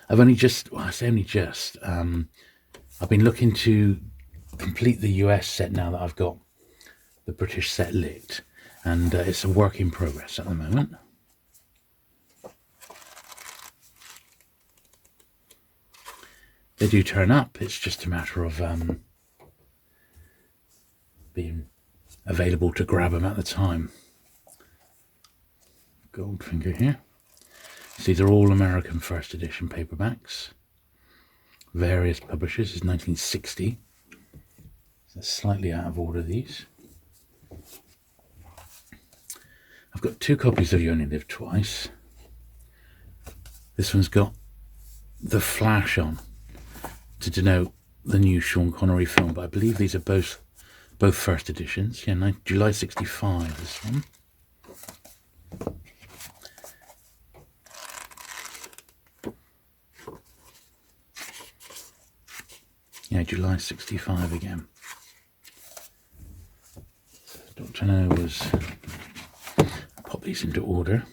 I've only just, well, I say only just, I've been looking to complete the US set now that I've got the British set lit, and it's a work in progress at the moment. They do turn up, it's just a matter of being available to grab them at the time. Goldfinger here. So these are all American first edition paperbacks. Various publishers. This is 1960. So slightly out of order, these. I've got 2 copies of You Only Live Twice. This one's got the flash on to denote the new Sean Connery film, but I believe these are both first editions. Yeah, July 65, this one. Yeah, July 65 again. So Dr. No was, I'll pop these into order.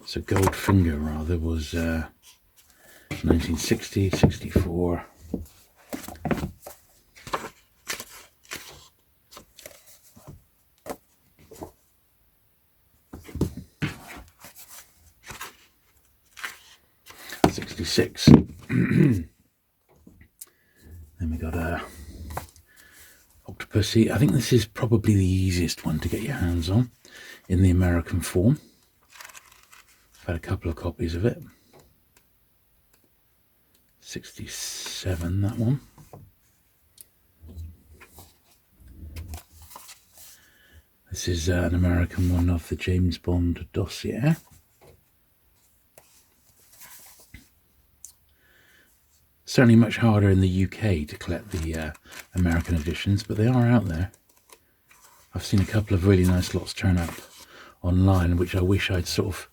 So Goldfinger rather was 1960, 64, 1966. Then we got a Octopussy. I think this is probably the easiest one to get your hands on in the American form. I've had a couple of copies of it. 67, that one. This is an American one of the James Bond dossier. Certainly much harder in the UK to collect the American editions, but they are out there. I've seen a couple of really nice lots turn up online, which I wish I'd sort of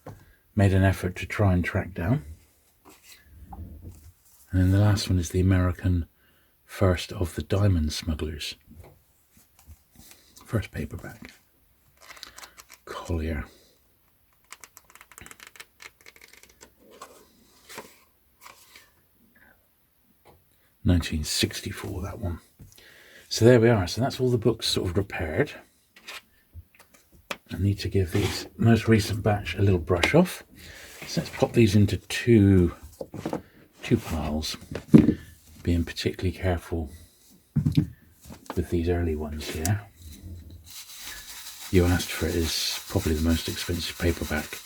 made an effort to try and track down. And then the last one is the American first of the Diamond Smugglers. First paperback. Collier. (1964), that one. So there we are. So that's all the books sort of repaired. I need to give these most recent batch a little brush off. So let's pop these into two piles, being particularly careful with these early ones here. You Asked For It is probably the most expensive paperback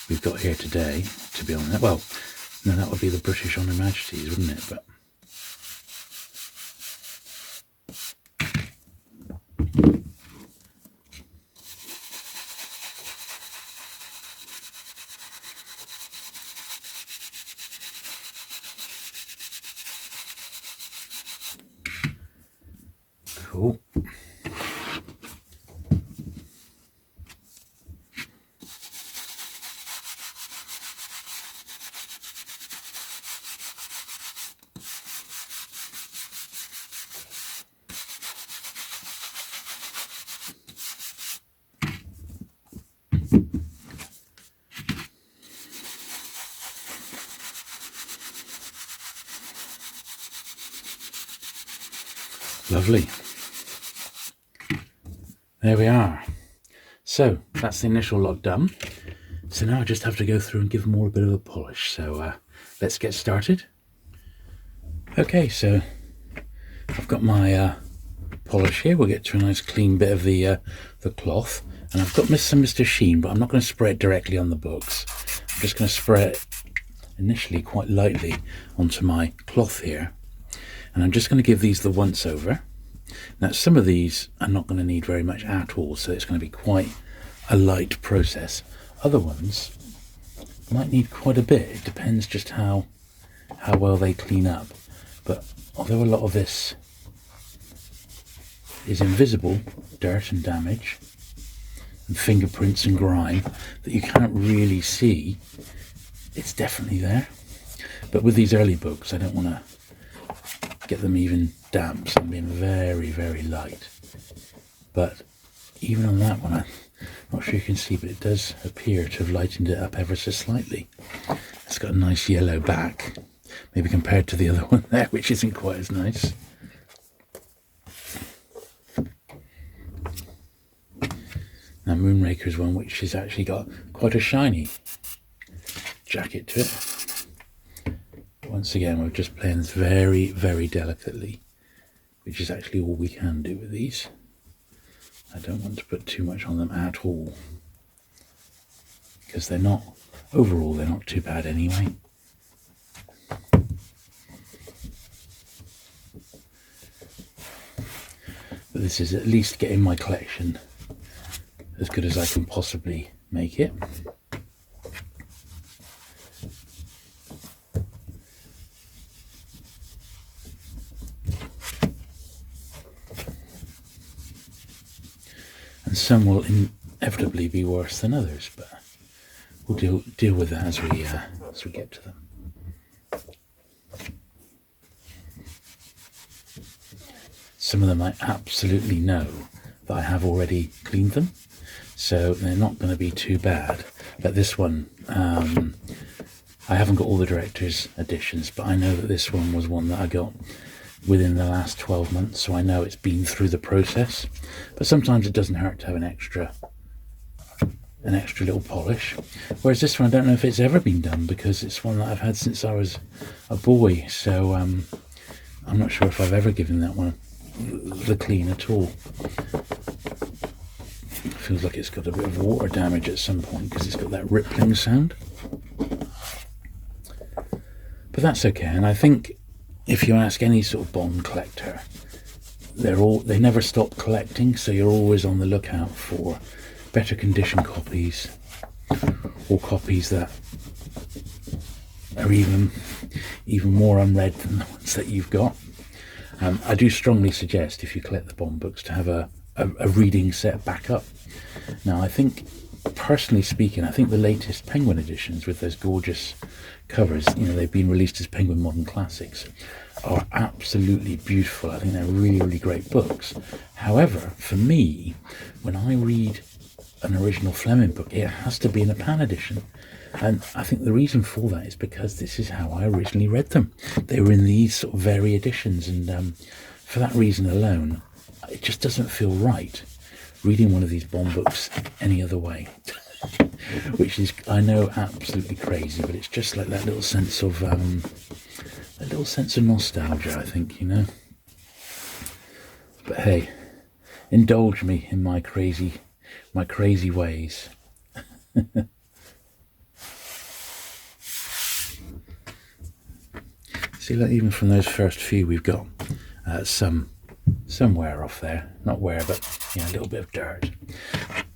we've got here today, to be honest. Well, no, that would be the British Honour Majesties, wouldn't it? But cool. Lovely. There we are. So that's the initial lot done. So now I just have to go through and give them all a bit of a polish. So let's get started. Okay, so I've got my polish here. We'll get to a nice clean bit of the cloth. And I've got some Mr. Sheen, but I'm not going to spray it directly on the books. I'm just going to spray it initially quite lightly onto my cloth here. And I'm just going to give these the once over. Now some of these are not going to need very much at all, so it's going to be quite a light process. Other ones might need quite a bit. It depends just how well they clean up. But although a lot of this is invisible, dirt and damage and fingerprints and grime that you can't really see, it's definitely there. But with these early books, I don't want to get them even damp, so I'm being very, very light. But even on that one, I'm not sure you can see, but it does appear to have lightened it up ever so slightly. It's got a nice yellow back, maybe compared to the other one there, which isn't quite as nice. Now Moonraker's one, which has actually got quite a shiny jacket to it. Once again, we're just playing this very, very delicately, which is actually all we can do with these. I don't want to put too much on them at all, because they're not, overall, they're not too bad anyway. But this is at least getting my collection as good as I can possibly make it. And some will inevitably be worse than others, but we'll deal with that as we get to them. Some of them I absolutely know that I have already cleaned them, so they're not going to be too bad. But this one, I haven't got all the director's editions, but I know that this one was one that I got within the last 12 months, so I know it's been through the process. But sometimes it doesn't hurt to have an extra an extra little polish. Whereas this one, I don't know if it's ever been done, because it's one that I've had since I was a boy. So I'm not sure if I've ever given that one the clean at all. Feels like it's got a bit of water damage at some point, because it's got that rippling sound. But that's okay. And I think if you ask any sort of bond collector, they never stop collecting, so you're always on the lookout for better condition copies, or copies that are even more unread than the ones that you've got. I do strongly suggest, if you collect the bond books, to have a reading set backup. Now, I think, personally speaking, I think the latest Penguin editions with those gorgeous covers, they've been released as Penguin Modern Classics, are absolutely beautiful. I think they're really, really great books. However, for me, when I read an original Fleming book, it has to be in a pan edition. And I think the reason for that is because this is how I originally read them. They were in these sort of very editions, and for that reason alone, it just doesn't feel right reading one of these bond books any other way. Which is, I know, absolutely crazy, but it's just like that little sense of nostalgia, I think, But hey, indulge me in my crazy ways. See, like, even from those first few, we've got some wear off there. Not wear, but a little bit of dirt.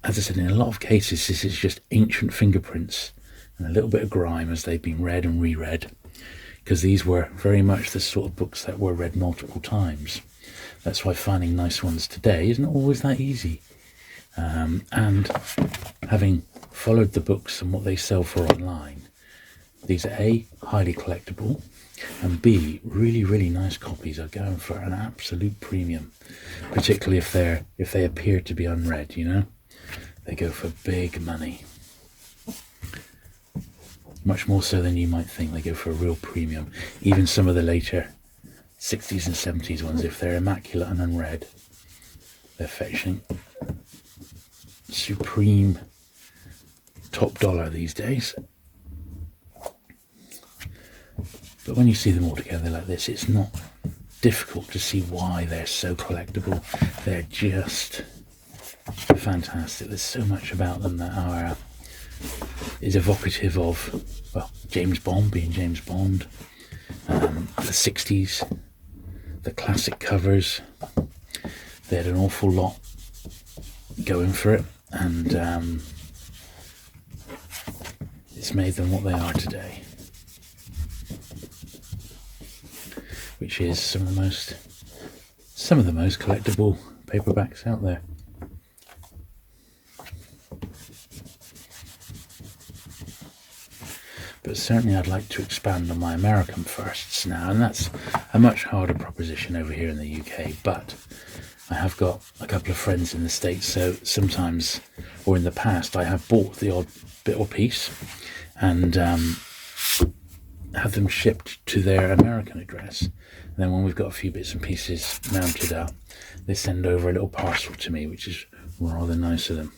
As I said, in a lot of cases, this is just ancient fingerprints and a little bit of grime as they've been read and reread, because these were very much the sort of books that were read multiple times. That's why finding nice ones today isn't always that easy. And having followed the books and what they sell for online, these are A, highly collectible, and B, really, really nice copies are going for an absolute premium, particularly if they appear to be unread, They go for big money. Much more so than you might think. They go for a real premium. Even some of the later 60s and 70s ones, if they're immaculate and unread, they're fetching supreme top dollar these days. But when you see them all together like this, it's not difficult to see why they're so collectible. They're just fantastic. There's so much about them that is evocative of, well, James Bond being James Bond, the 60s, the classic covers. They had an awful lot going for it, and it's made them what they are today, which is some of the most collectible paperbacks out there. But certainly I'd like to expand on my American firsts now, and that's a much harder proposition over here in the UK, but I have got a couple of friends in the States, so sometimes, or in the past, I have bought the odd bit or piece and have them shipped to their American address. And then when we've got a few bits and pieces mounted up, they send over a little parcel to me, which is rather nice of them.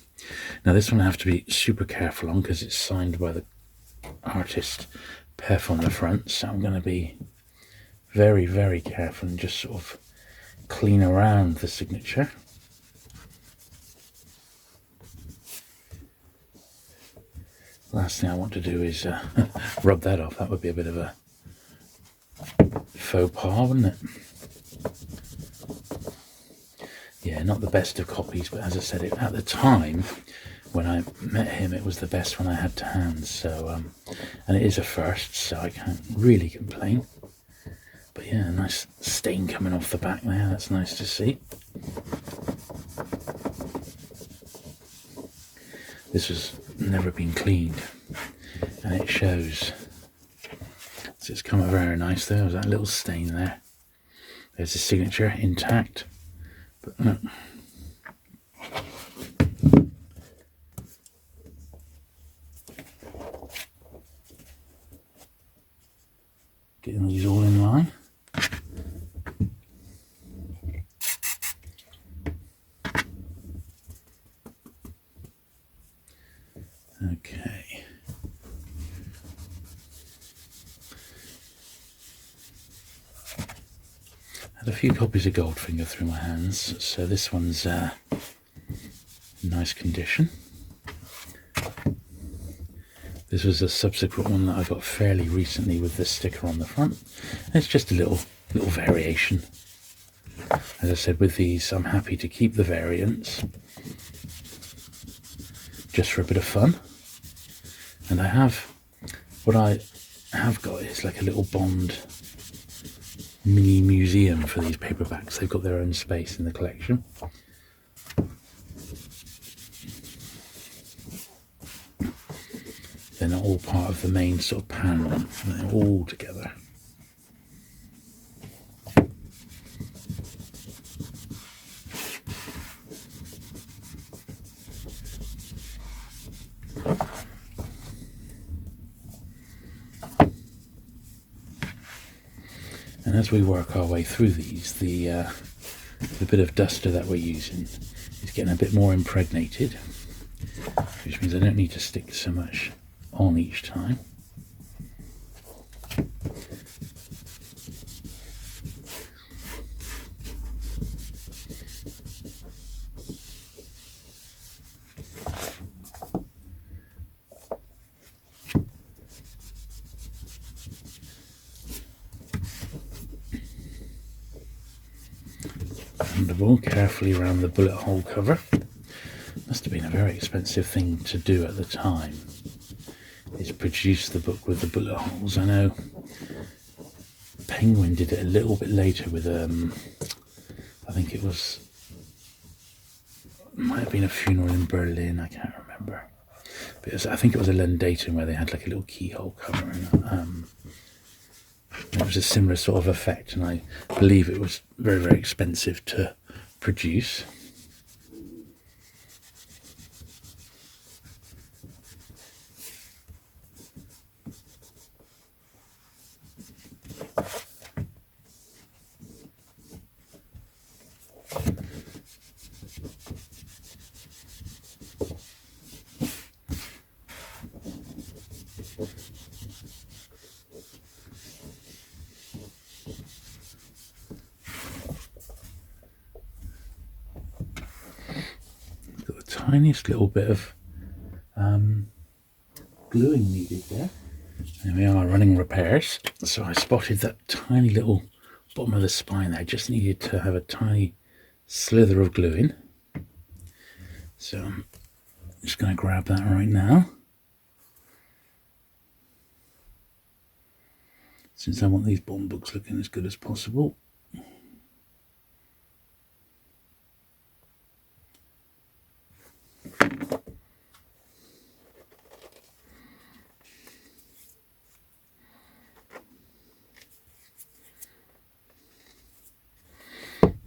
Now, this one I have to be super careful on because it's signed by the artist Pef on the front, so I'm going to be very, very careful and just sort of clean around the signature. Last thing I want to do is rub that off. That would be a bit of a faux pas, wouldn't it? Yeah, not the best of copies, but as I said, at the time when I met him, it was the best one I had to hand. So, and it is a first, so I can't really complain. But yeah, a nice stain coming off the back there. That's nice to see. This has never been cleaned, and it shows. So it's come out very nice. There was that little stain there. There's the signature intact, but no. Getting these all in line. Had a few copies of Goldfinger through my hands, so this one's in nice condition. This was a subsequent one that I got fairly recently with this sticker on the front. It's just a little variation. As I said, with these I'm happy to keep the variants just for a bit of fun. And what I have got is like a little Bond mini museum for these paperbacks. They've got their own space in the collection. They're not all part of the main sort of panel, they're all together. And as we work our way through these, the bit of duster that we're using is getting a bit more impregnated, which means I don't need to stick so much on each time. Carefully around the bullet hole cover. Must have been a very expensive thing to do at the time, is produce the book with the bullet holes. I know Penguin did it a little bit later with I think it might have been A Funeral in Berlin, I can't remember, but I think it was a Lendatum where they had like a little keyhole cover, and it was a similar sort of effect, and I believe it was very, very expensive to produce. Tiniest little bit of gluing needed there. There we are, running repairs. So I spotted that tiny little bottom of the spine there, just needed to have a tiny slither of gluing. So I'm just going to grab that right now, since I want these Bond books looking as good as possible.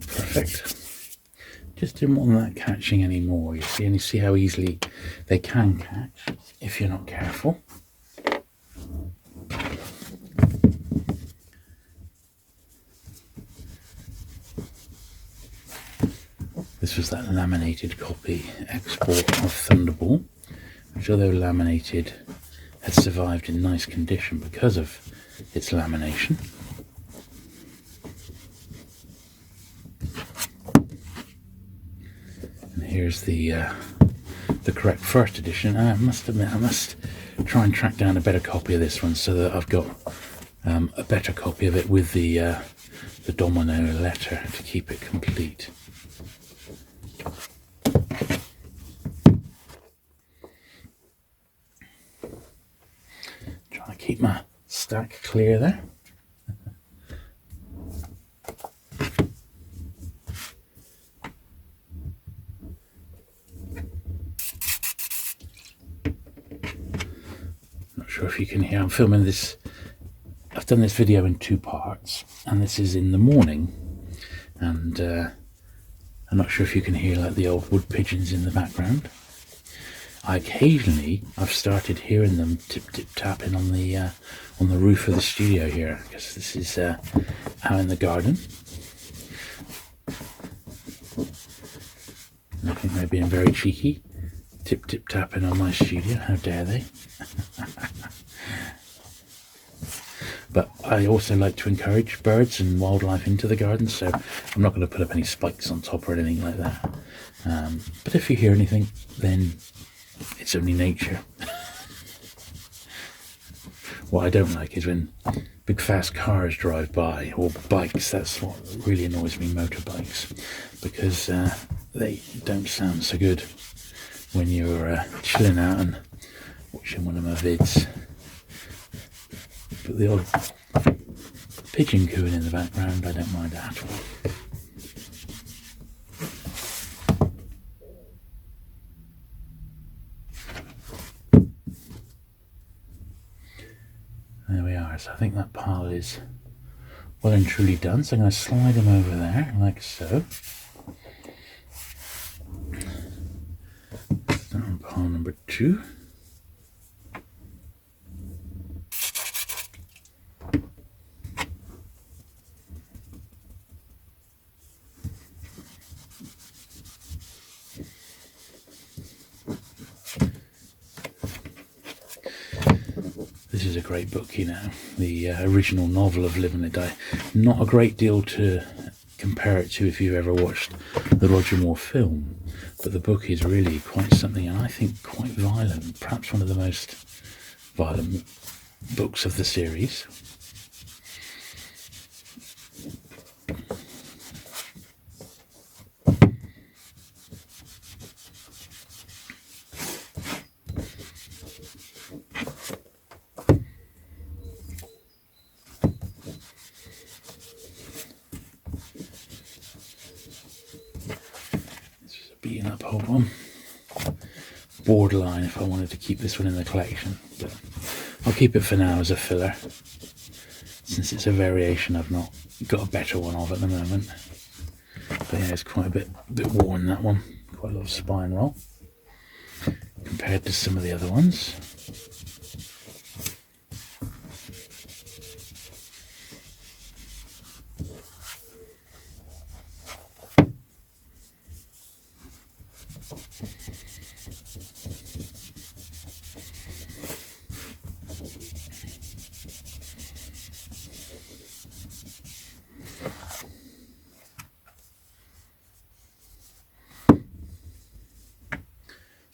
Perfect. Just didn't want that catching anymore, you see, and you see how easily they can catch if you're not careful. This was that laminated copy export of Thunderball, which, although laminated, had survived in nice condition because of its lamination. And here's the correct first edition. I must admit, I must try and track down a better copy of this one so that I've got a better copy of it with the domino letter to keep it complete. Trying to keep my stack clear there. Not sure if you can hear, I'm filming this, I've done this video in two parts, and this is in the morning, and I'm not sure if you can hear like the old wood pigeons in the background. I've started hearing them tip tapping on the roof of the studio here, because this is out in the garden. And I think they're being very cheeky, tip tapping on my studio. How dare they? But I also like to encourage birds and wildlife into the garden, so I'm not going to put up any spikes on top or anything like that. But if you hear anything, then it's only nature. What I don't like is when big fast cars drive by, or bikes. That's what really annoys me, motorbikes, because they don't sound so good when you're chilling out and watching one of my vids. But the odd pigeon cooing in the background, I don't mind at all. There we are. So I think that pile is well and truly done. So I'm going to slide them over there, like so. Start on pile number 2. This is a great book, you know, the original novel of Live and Let Die. Not a great deal to compare it to if you've ever watched the Roger Moore film, but the book is really quite something, and I think quite violent, perhaps one of the most violent books of the series. Beaten up old one. Borderline if I wanted to keep this one in the collection, but I'll keep it for now as a filler, since it's a variation I've not got a better one of at the moment. But yeah, it's quite a bit worn, that one. Quite a lot of spine roll compared to some of the other ones.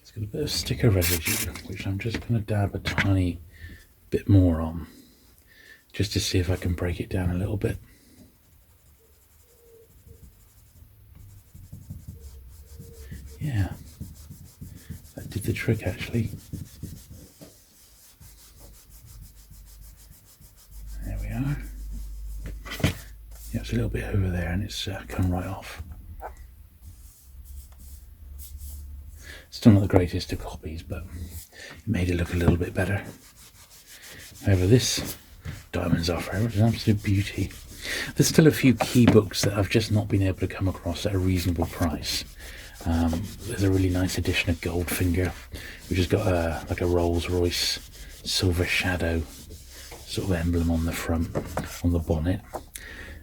It's got a bit of sticker residue, which I'm just going to dab a tiny bit more on, just to see if I can break it down a little bit. Yeah, that did the trick actually. There we are. Yeah, it's a little bit over there and it's come right off. Still not the greatest of copies, but it made it look a little bit better. However, this Diamonds Are Forever is an absolute beauty. There's still a few key books that I've just not been able to come across at a reasonable price. There's a really nice edition of Goldfinger, which has got like a Rolls-Royce silver shadow sort of emblem on the front, on the bonnet.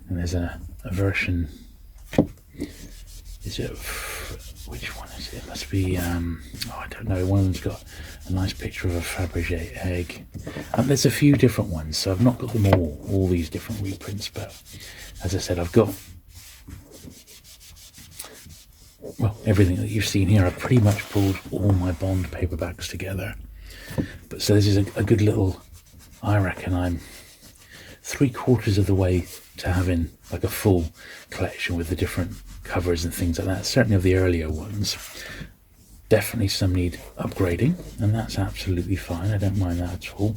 And there's a version, is it, which one is it? It must be, I don't know, one of them's got a nice picture of a Fabergé egg. There's a few different ones, so I've not got them all these different reprints, but as I said, I've got, well, everything that you've seen here. I've pretty much pulled all my Bond paperbacks together. But so this is a good little, I reckon I'm 3/4 of the way to having like a full collection with the different covers and things like that. Certainly of the earlier ones. Definitely some need upgrading, and that's absolutely fine. I don't mind that at all.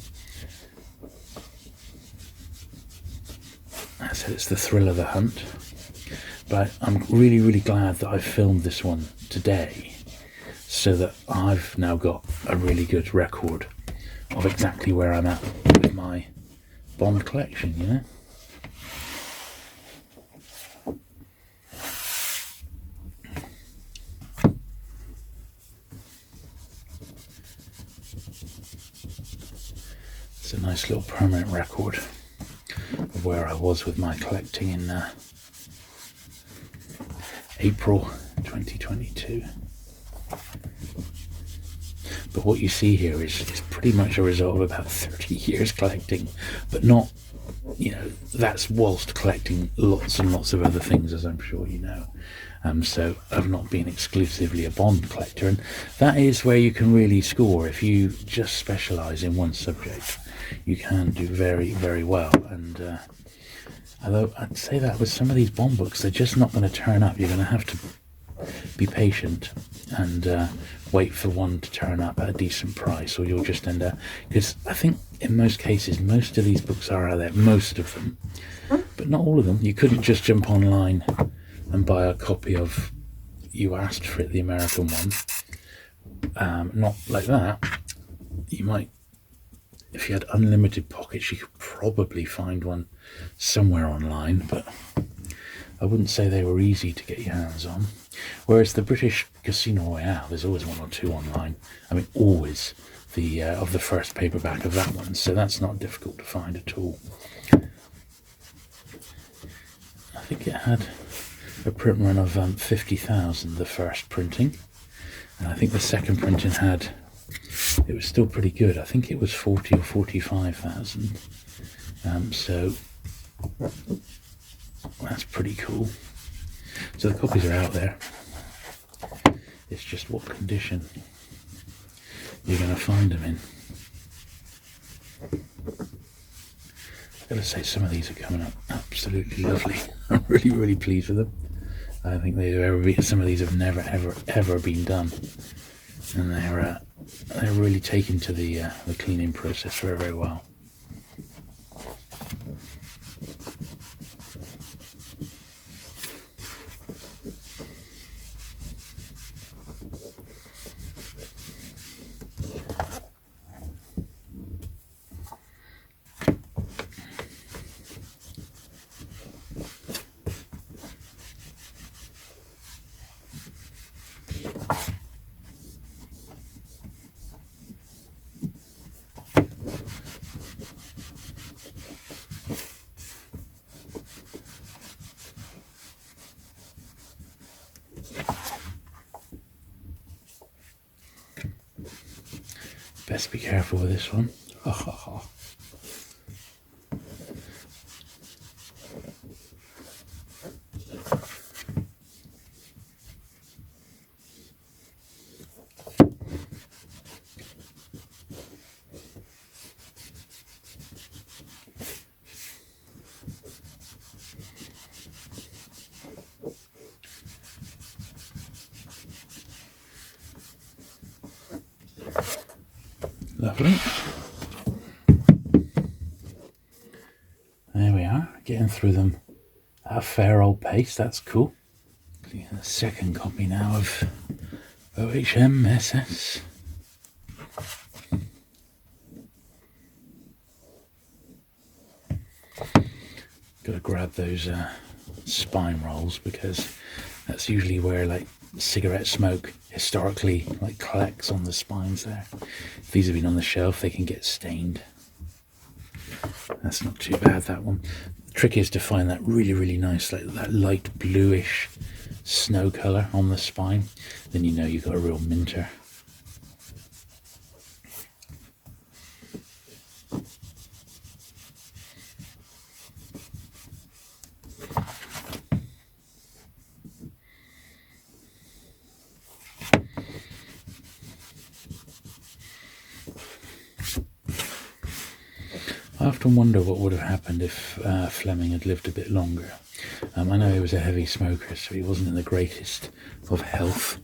As I said, it's the thrill of the hunt. But I'm really, really glad that I filmed this one today, so that I've now got a really good record of exactly where I'm at with my Bond collection, you know. It's a nice little permanent record of where I was with my collecting in April 2022. But what you see here is pretty much a result of about 30 years collecting, but not that's whilst collecting lots and lots of other things, as I'm sure you know. So I've not been exclusively a Bond collector, and that is where you can really score. If you just specialise in one subject, you can do very, very well. And although I'd say that with some of these Bond books, they're just not going to turn up. You're going to have to be patient and wait for one to turn up at a decent price, or you'll just end up, because I think in most cases most of these books are out there, most of them, but not all of them. You couldn't just jump online and buy a copy of You Asked For It, the American one. Not like that. You might, if you had unlimited pockets, you could probably find one somewhere online, but I wouldn't say they were easy to get your hands on. Whereas the British Casino Royale, there's always one or two online. I mean, always, of the first paperback of that one, so that's not difficult to find at all. I think it had a print run of 50,000, the first printing, and I think the second printing it was still pretty good. I think it was 40 or 45,000. So that's pretty cool. So the copies are out there. It's just what condition you're going to find them in. I've got to say, some of these are coming up absolutely lovely. I'm really, really pleased with them. I don't think some of these have never, ever been done, and they're really taken to the cleaning process very, very well. Best be careful with this one. Lovely. There we are, getting through them at a fair old pace. That's cool. The second copy now of OHMSS. Got to grab those spine rolls, because that's usually where cigarette smoke historically collects on the spines there. If these have been on the shelf, they can get stained. That's not too bad, that one. The trick is to find that really, really nice, that light bluish snow colour on the spine. Then you know you've got a real minter. I often wonder what would have happened if Fleming had lived a bit longer. I know he was a heavy smoker, so he wasn't in the greatest of health,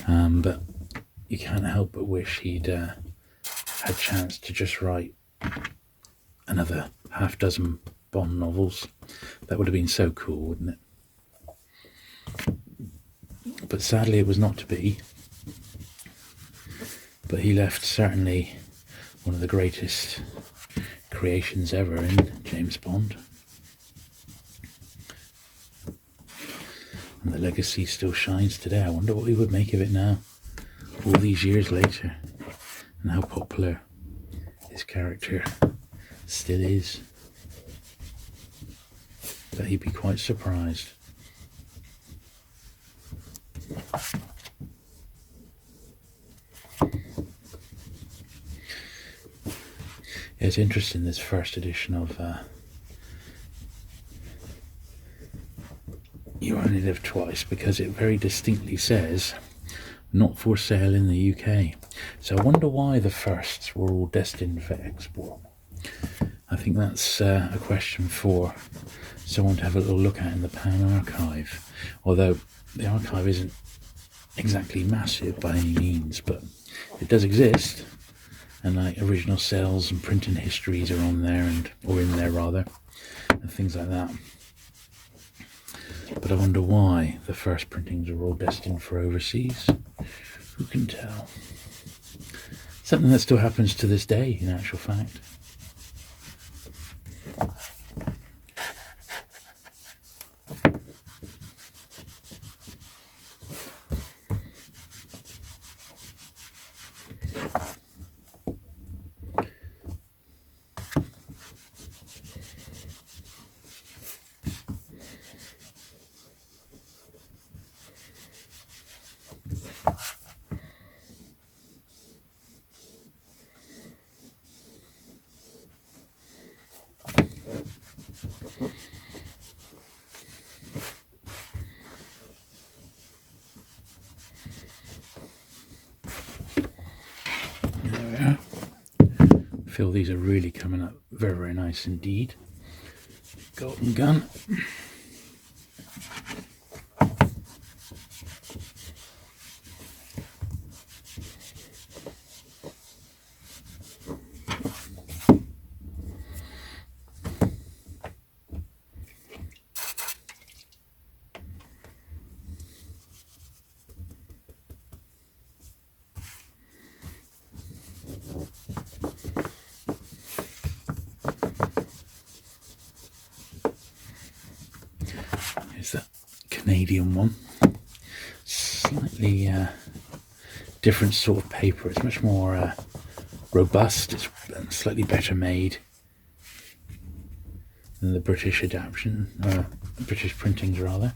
but you can't help but wish he'd had a chance to just write another half dozen Bond novels. That would have been so cool, wouldn't it? But sadly it was not to be. But he left certainly one of the greatest creations ever in James Bond, and the legacy still shines today. I wonder what we would make of it now, all these years later, and how popular his character still is. But he'd be quite surprised. It's interesting, this first edition of you only live twice, because it very distinctly says not for sale in the UK. So I wonder why the firsts were all destined for export. I think that's a question for someone to have a little look at in the Pan archive, although the archive isn't exactly massive by any means, but it does exist, and like original sales and printing histories are on there, or in there rather, and things like that. But I wonder why the first printings are all destined for overseas. Who can tell? Something that still happens to this day, in actual fact. I feel these are really coming up very, very nice indeed. Golden Gun. Here's that Canadian one. Slightly different sort of paper. It's much more robust. It's slightly better made than the British adaptation, British printings rather.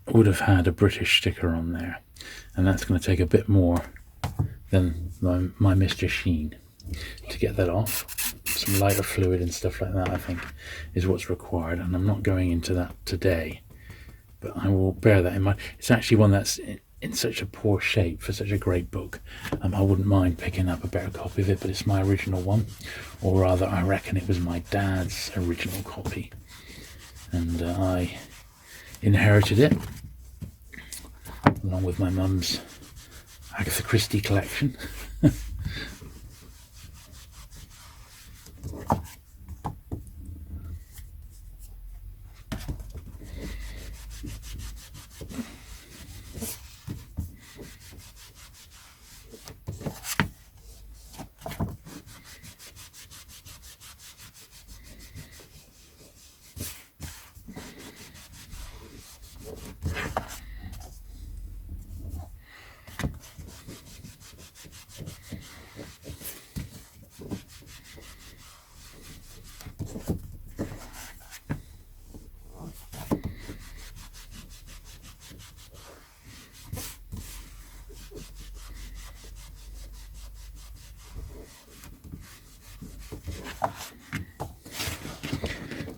Would have had a British sticker on there, and that's going to take a bit more than my Mr. Sheen to get that off. Some lighter fluid and stuff like that, I think, is what's required, and I'm not going into that today, but I will bear that in mind. It's actually one that's in such a poor shape for such a great book. I wouldn't mind picking up a better copy of it, but it's my original one, or rather I reckon it was my dad's original copy, and I inherited it along with my mum's Agatha Christie collection.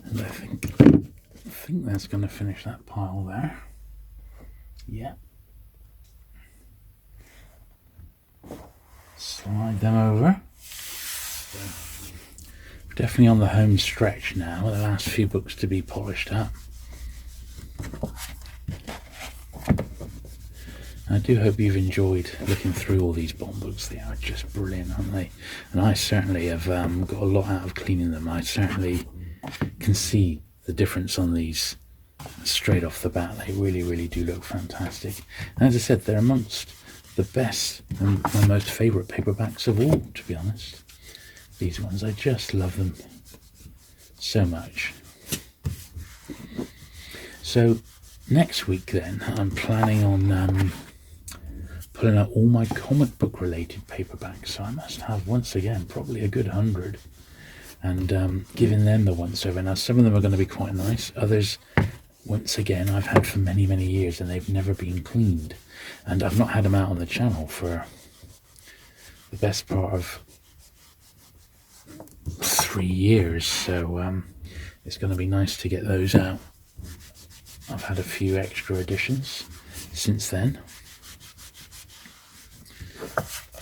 And I think that's going to finish that pile there. Yeah. Slide them over. So we're definitely on the home stretch now, with the last few books to be polished up. I do hope you've enjoyed looking through all these bond books. They are just brilliant, aren't they? And I certainly have got a lot out of cleaning them. I certainly can see the difference on these straight off the bat. They really, really do look fantastic. And as I said, they're amongst the best and my most favourite paperbacks of all, to be honest. These ones, I just love them so much. So next week then I'm planning on pulling out all my comic book related paperbacks, so I must have once again probably a good 100, and giving them the once over. Now some of them are going to be quite nice, others once again I've had for many years and they've never been cleaned, and I've not had them out on the channel for the best part of 3 years, so it's going to be nice to get those out. I've had a few extra editions since then,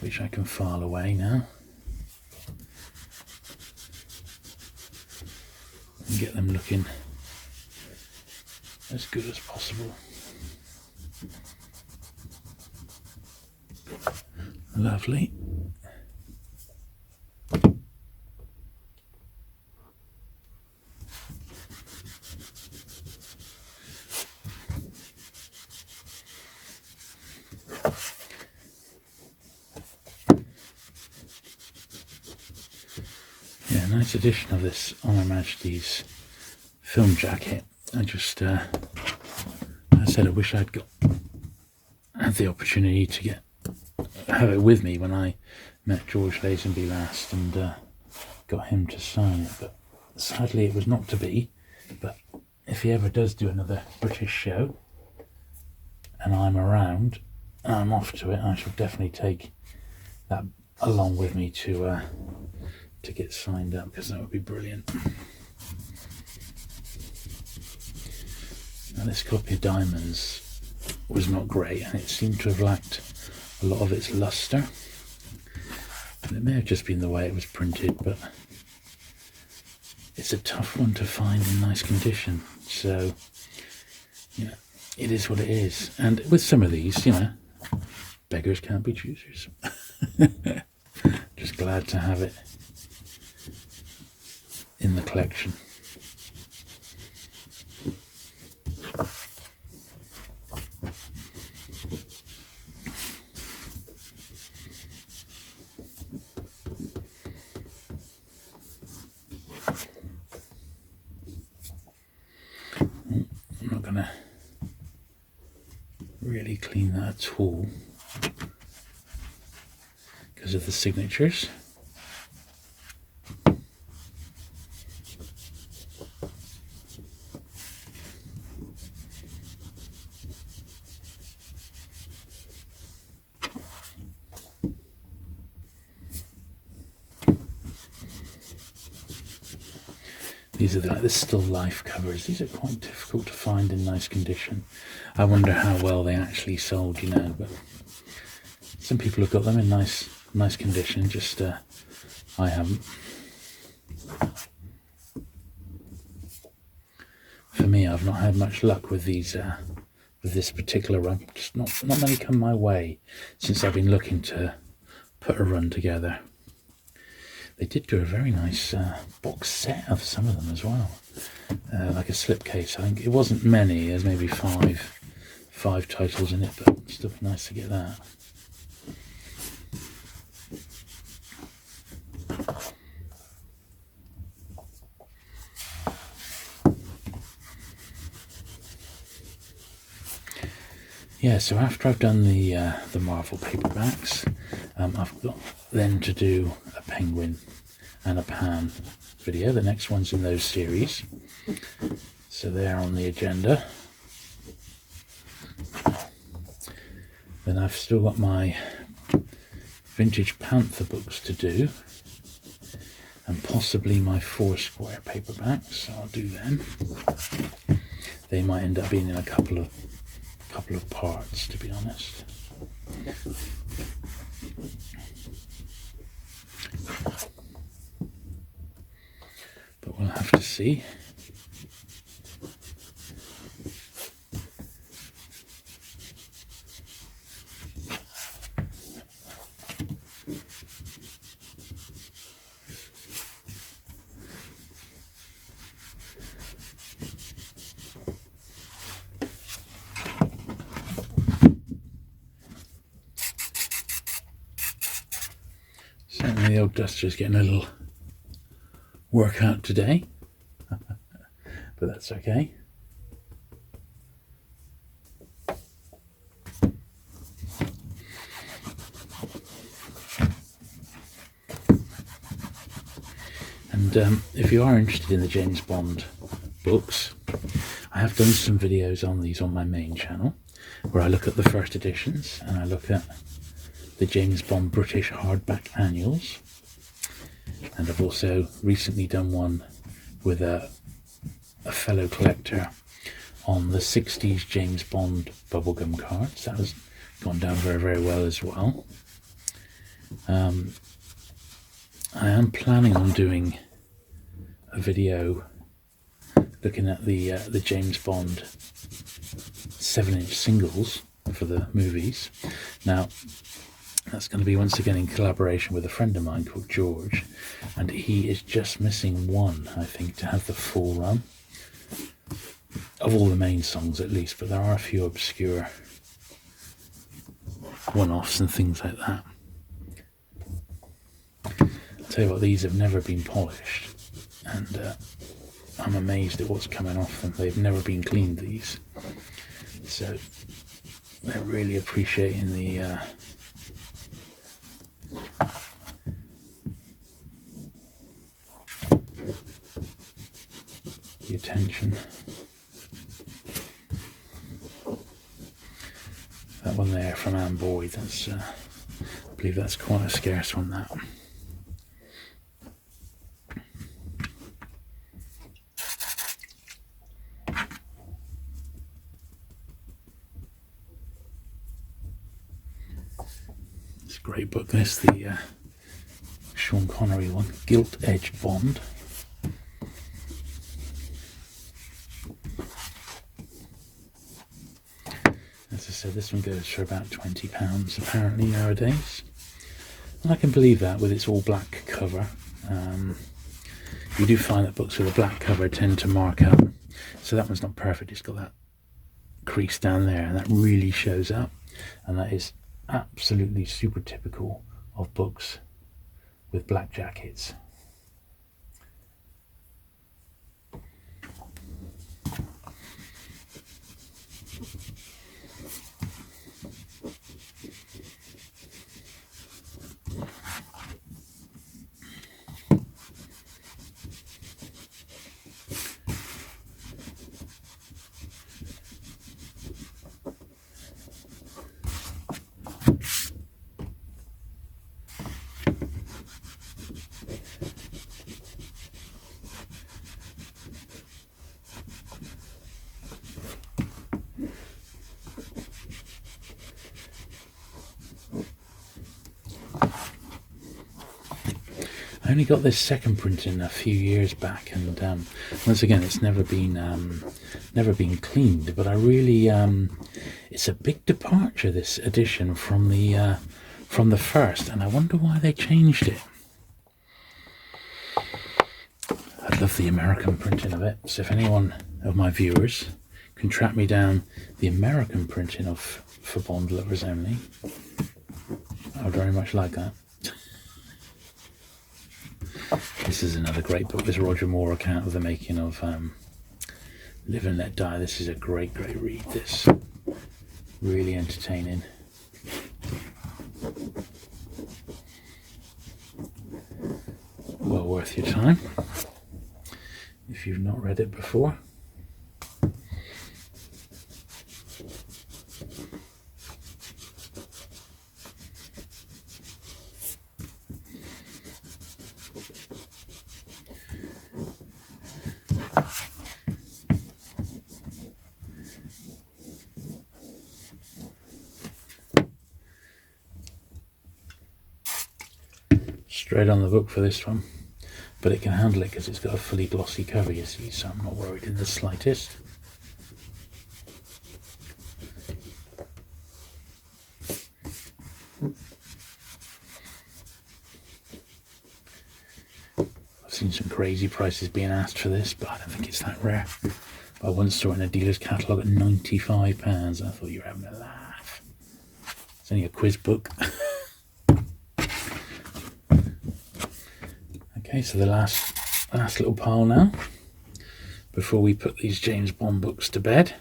which I can file away now and get them looking as good as possible. Lovely. Yeah, nice edition of this On Her Majesty's film jacket. I just, I said I wish I'd had the opportunity to have it with me when I met George Lazenby last and got him to sign it, but sadly it was not to be. But if he ever does do another British show and I'm around and I'm off to it, I shall definitely take that along with me to get signed up, because that would be brilliant. Now this copy of Diamonds was not great, and it seemed to have lacked a lot of its luster. And it may have just been the way it was printed, but it's a tough one to find in nice condition. So, you know, it is what it is. And with some of these, you know, beggars can't be choosers. Just glad to have it in the collection. I'm not going to really clean that at all because of the signatures. These are the still life covers. These are quite difficult to find in nice condition. I wonder how well they actually sold, you know, but some people have got them in nice condition, just I haven't. For me, I've not had much luck with these with this particular run. Just not many come my way since I've been looking to put a run together. They did do a very nice box set of some of them as well, like a slipcase. I think it wasn't many. There's maybe five titles in it, but it's still nice to get that. Yeah, so after I've done the Marvel paperbacks, I've got then to do a Penguin and a Pan video. The next one's in those series, so they're on the agenda. Then I've still got my Vintage Panther books to do, and possibly my Foursquare paperbacks, so I'll do them. They might end up being in a couple of parts, to be honest. But we'll have to see. Certainly the old duster's getting a little workout today, but that's okay. And if you are interested in the James Bond books, I have done some videos on these on my main channel, where I look at the first editions and I look at the James Bond British hardback annuals. And I've also recently done one with a fellow collector on the 60s James Bond bubblegum cards. That has gone down very, very well as well. I am planning on doing a video looking at the James Bond 7-inch singles for the movies. Now, that's going to be once again in collaboration with a friend of mine called George, and he is just missing one, I think, to have the full run of all the main songs at least, but there are a few obscure one-offs and things like that. I'll tell you what, these have never been polished, and I'm amazed at what's coming off them. They've never been cleaned, these, so they're really appreciating the attention. That one there from Anne Boyd, that's I believe that's quite a scarce one, that. It's a great book, this, the Sean Connery one, Gilt-Edged Bond. As I said, this one goes for about £20 apparently nowadays. And I can believe that with its all black cover. You do find that books with a black cover tend to mark up. So that one's not perfect, it's got that crease down there, and that really shows up. And that is absolutely super typical of books with black jackets. I only got this second printing a few years back, and once again, it's never been cleaned. But I really, it's a big departure, this edition, from the first, and I wonder why they changed it. I'd love the American printing of it. So if anyone of my viewers can track me down the American printing of For Bond Lovers Only, I would very much like that. This is another great book, this Roger Moore account of the making of Live and Let Die. This is a great, great read, this. Really entertaining. Well worth your time, if you've not read it before. Straight on the book for this one, but it can handle it because it's got a fully glossy cover, you see, so I'm not worried in the slightest. I've seen some crazy prices being asked for this, but I don't think it's that rare. I once saw it in a dealer's catalogue at £95. I thought you were having a laugh. It's only a quiz book. Okay, so the last little pile now, before we put these James Bond books to bed.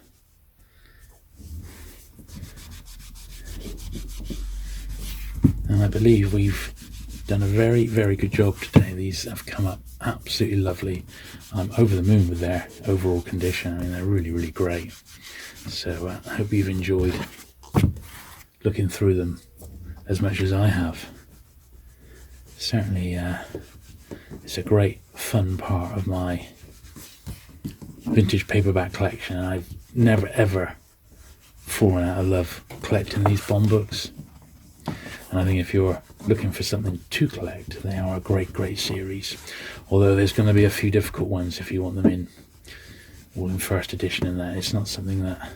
And I believe we've done a very, very good job today. These have come up absolutely lovely. I'm over the moon with their overall condition. I mean, they're really, really great. So I hope you've enjoyed looking through them as much as I have. Certainly, it's a great fun part of my vintage paperback collection, and I've never ever fallen out of love collecting these Bond books. And I think if you're looking for something to collect, they are a great, great series. Although there's going to be a few difficult ones if you want them in all in first edition, and that it's not something that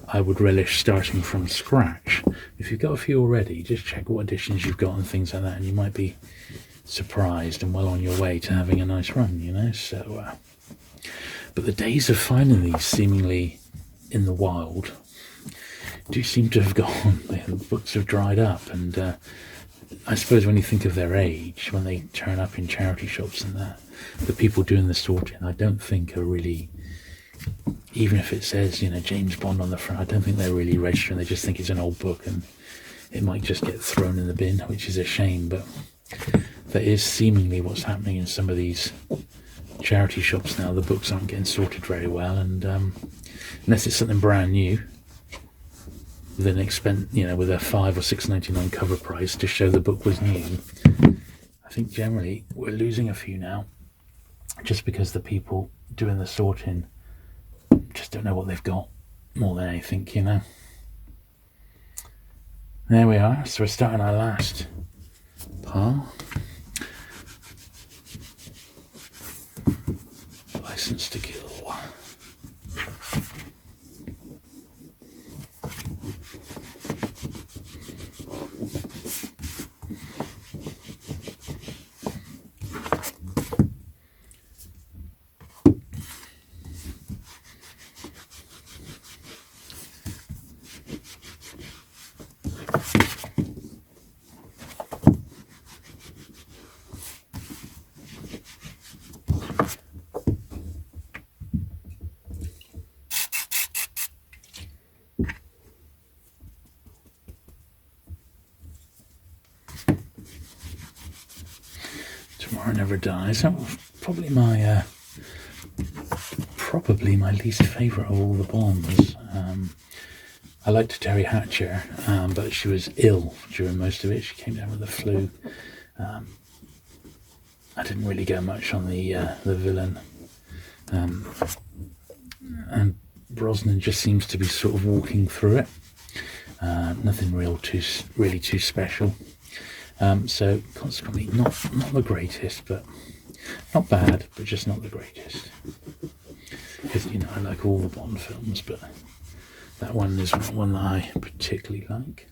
I would relish starting from scratch. If you've got a few already, just check what editions you've got and things like that, and you might be surprised and well on your way to having a nice run, you know. So but the days of finding these seemingly in the wild do seem to have gone. The books have dried up, and I suppose when you think of their age, when they turn up in charity shops and that, the people doing the sorting, I don't think are really, even if it says, you know, James Bond on the front, I don't think they're really registering. They just think it's an old book and it might just get thrown in the bin, which is a shame. But that is seemingly what's happening in some of these charity shops now. The books aren't getting sorted very well, and unless it's something brand new with an with a $5 or $6.99 cover price to show the book was new, I think generally we're losing a few now, just because the people doing the sorting just don't know what they've got more than anything, you know. There we are. So we're starting our last pile. License to Kill. Tomorrow Never Dies. That was probably my least favourite of all the Bonds. I liked Terry Hatcher, but she was ill during most of it. She came down with the flu. I didn't really go much on the villain, and Brosnan just seems to be sort of walking through it. Nothing really too special. So consequently, not the greatest, but not bad, but just not the greatest. Because, you know, I like all the Bond films, but that one is not one that I particularly like.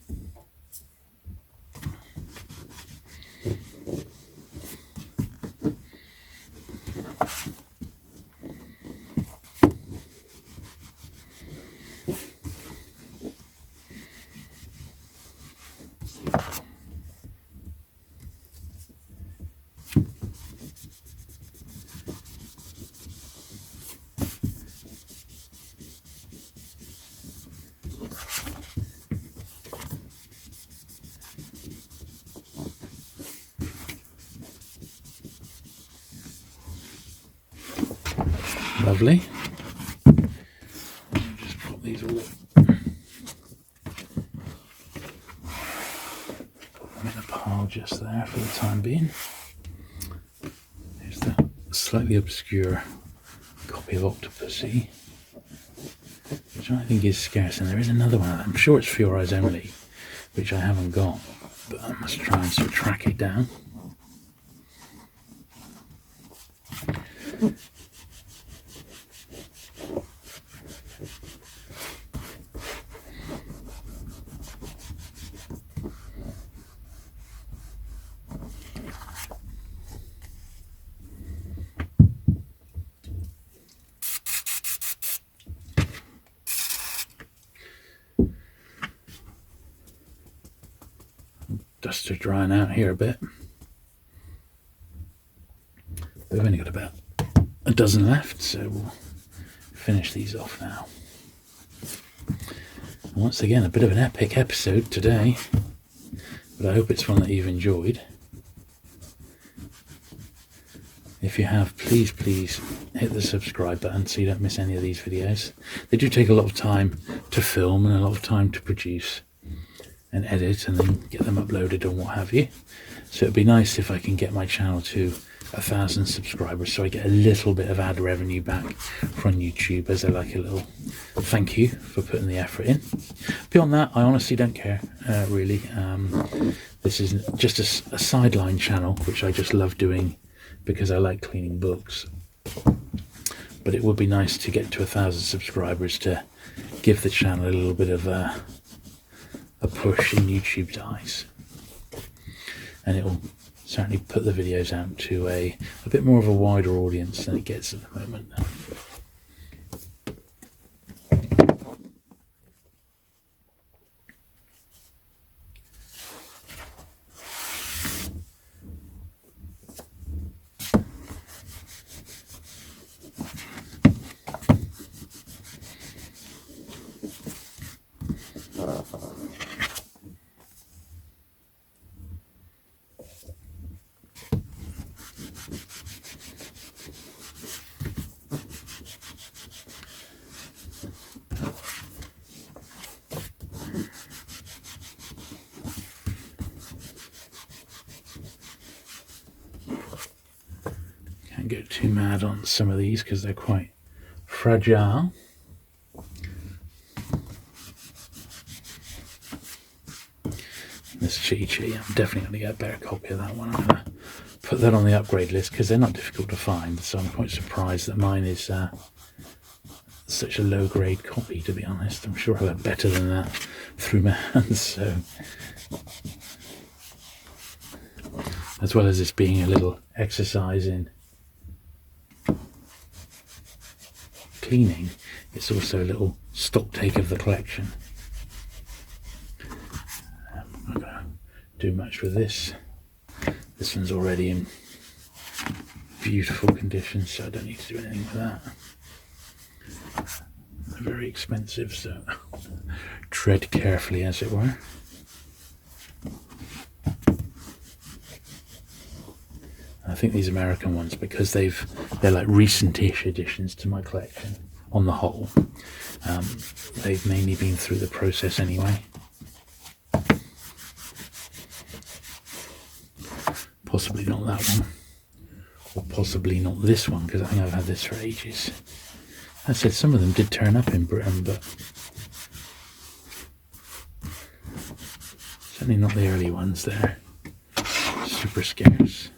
Lovely. Just put these all put them in a pile just there for the time being. Here's the slightly obscure copy of Octopussy, which I think is scarce, and there is another one. I'm sure it's For Your Eyes Emily, which I haven't got, but I must try and sort of track it down. Duster drying out here a bit. We've only got about a dozen left, so we'll finish these off now. And once again, a bit of an epic episode today, but I hope it's one that you've enjoyed. If you have, please hit the subscribe button so you don't miss any of these videos. They do take a lot of time to film and a lot of time to produce and edit and then get them uploaded and what have you. So it'd be nice if I can get my channel to 1,000 subscribers so I get a little bit of ad revenue back from YouTube as a little thank you for putting the effort in. Beyond that, I honestly don't care, really. This is just a sideline channel which I just love doing because I like cleaning books. But it would be nice to get to 1,000 subscribers to give the channel a little bit of a push in YouTube's eyes. And it will certainly put the videos out to a bit more of a wider audience than it gets at the moment. Can't get too mad on some of these because they're quite fragile. This Chi-Chi, I'm definitely going to get a better copy of that one. I'm going to put that on the upgrade list because they're not difficult to find, so I'm quite surprised that mine is such a low grade copy, to be honest. I'm sure I'll have better than that through my hands. So, as well as this being a little exercise in cleaning, it's also a little stock take of the collection. I'm not going to do much with this. This one's already in beautiful condition, so I don't need to do anything with that. They're very expensive, so tread carefully, as it were. I think these American ones, because they're like recent-ish additions to my collection on the whole. They've mainly been through the process anyway. Possibly not that one, or possibly not this one, because I think I've had this for ages. I said some of them did turn up in Britain, but certainly not the early ones. They're super scarce.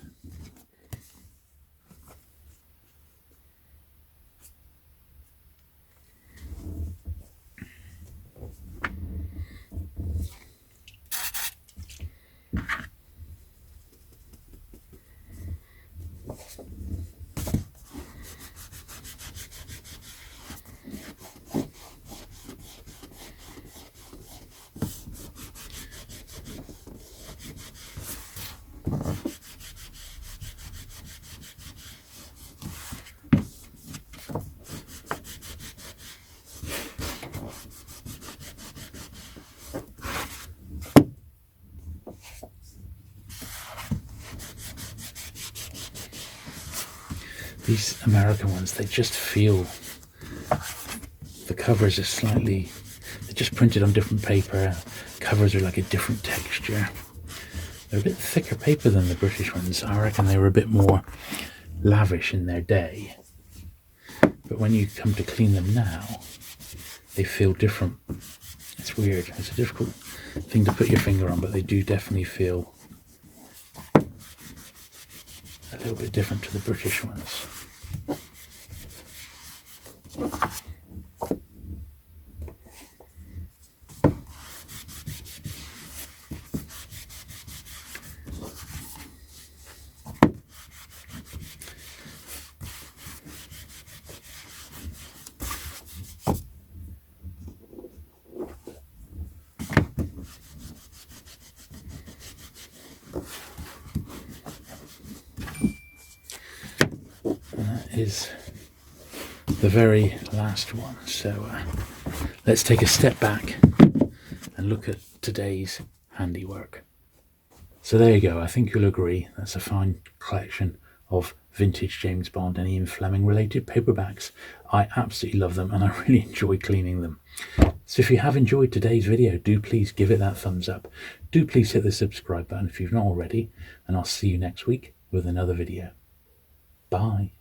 These American ones, they just feel, the covers are slightly, they're just printed on different paper. Covers are like a different texture. They're a bit thicker paper than the British ones. I reckon they were a bit more lavish in their day. But when you come to clean them now, they feel different. It's weird. It's a difficult thing to put your finger on, but they do definitely feel a little bit different to the British ones. Is the very last one. So let's take a step back and look at today's handiwork. So there you go. I think you'll agree that's a fine collection of vintage James Bond and Ian Fleming related paperbacks. I absolutely love them and I really enjoy cleaning them. So if you have enjoyed today's video, do please give it that thumbs up. Do please hit the subscribe button if you've not already, and I'll see you next week with another video. Bye.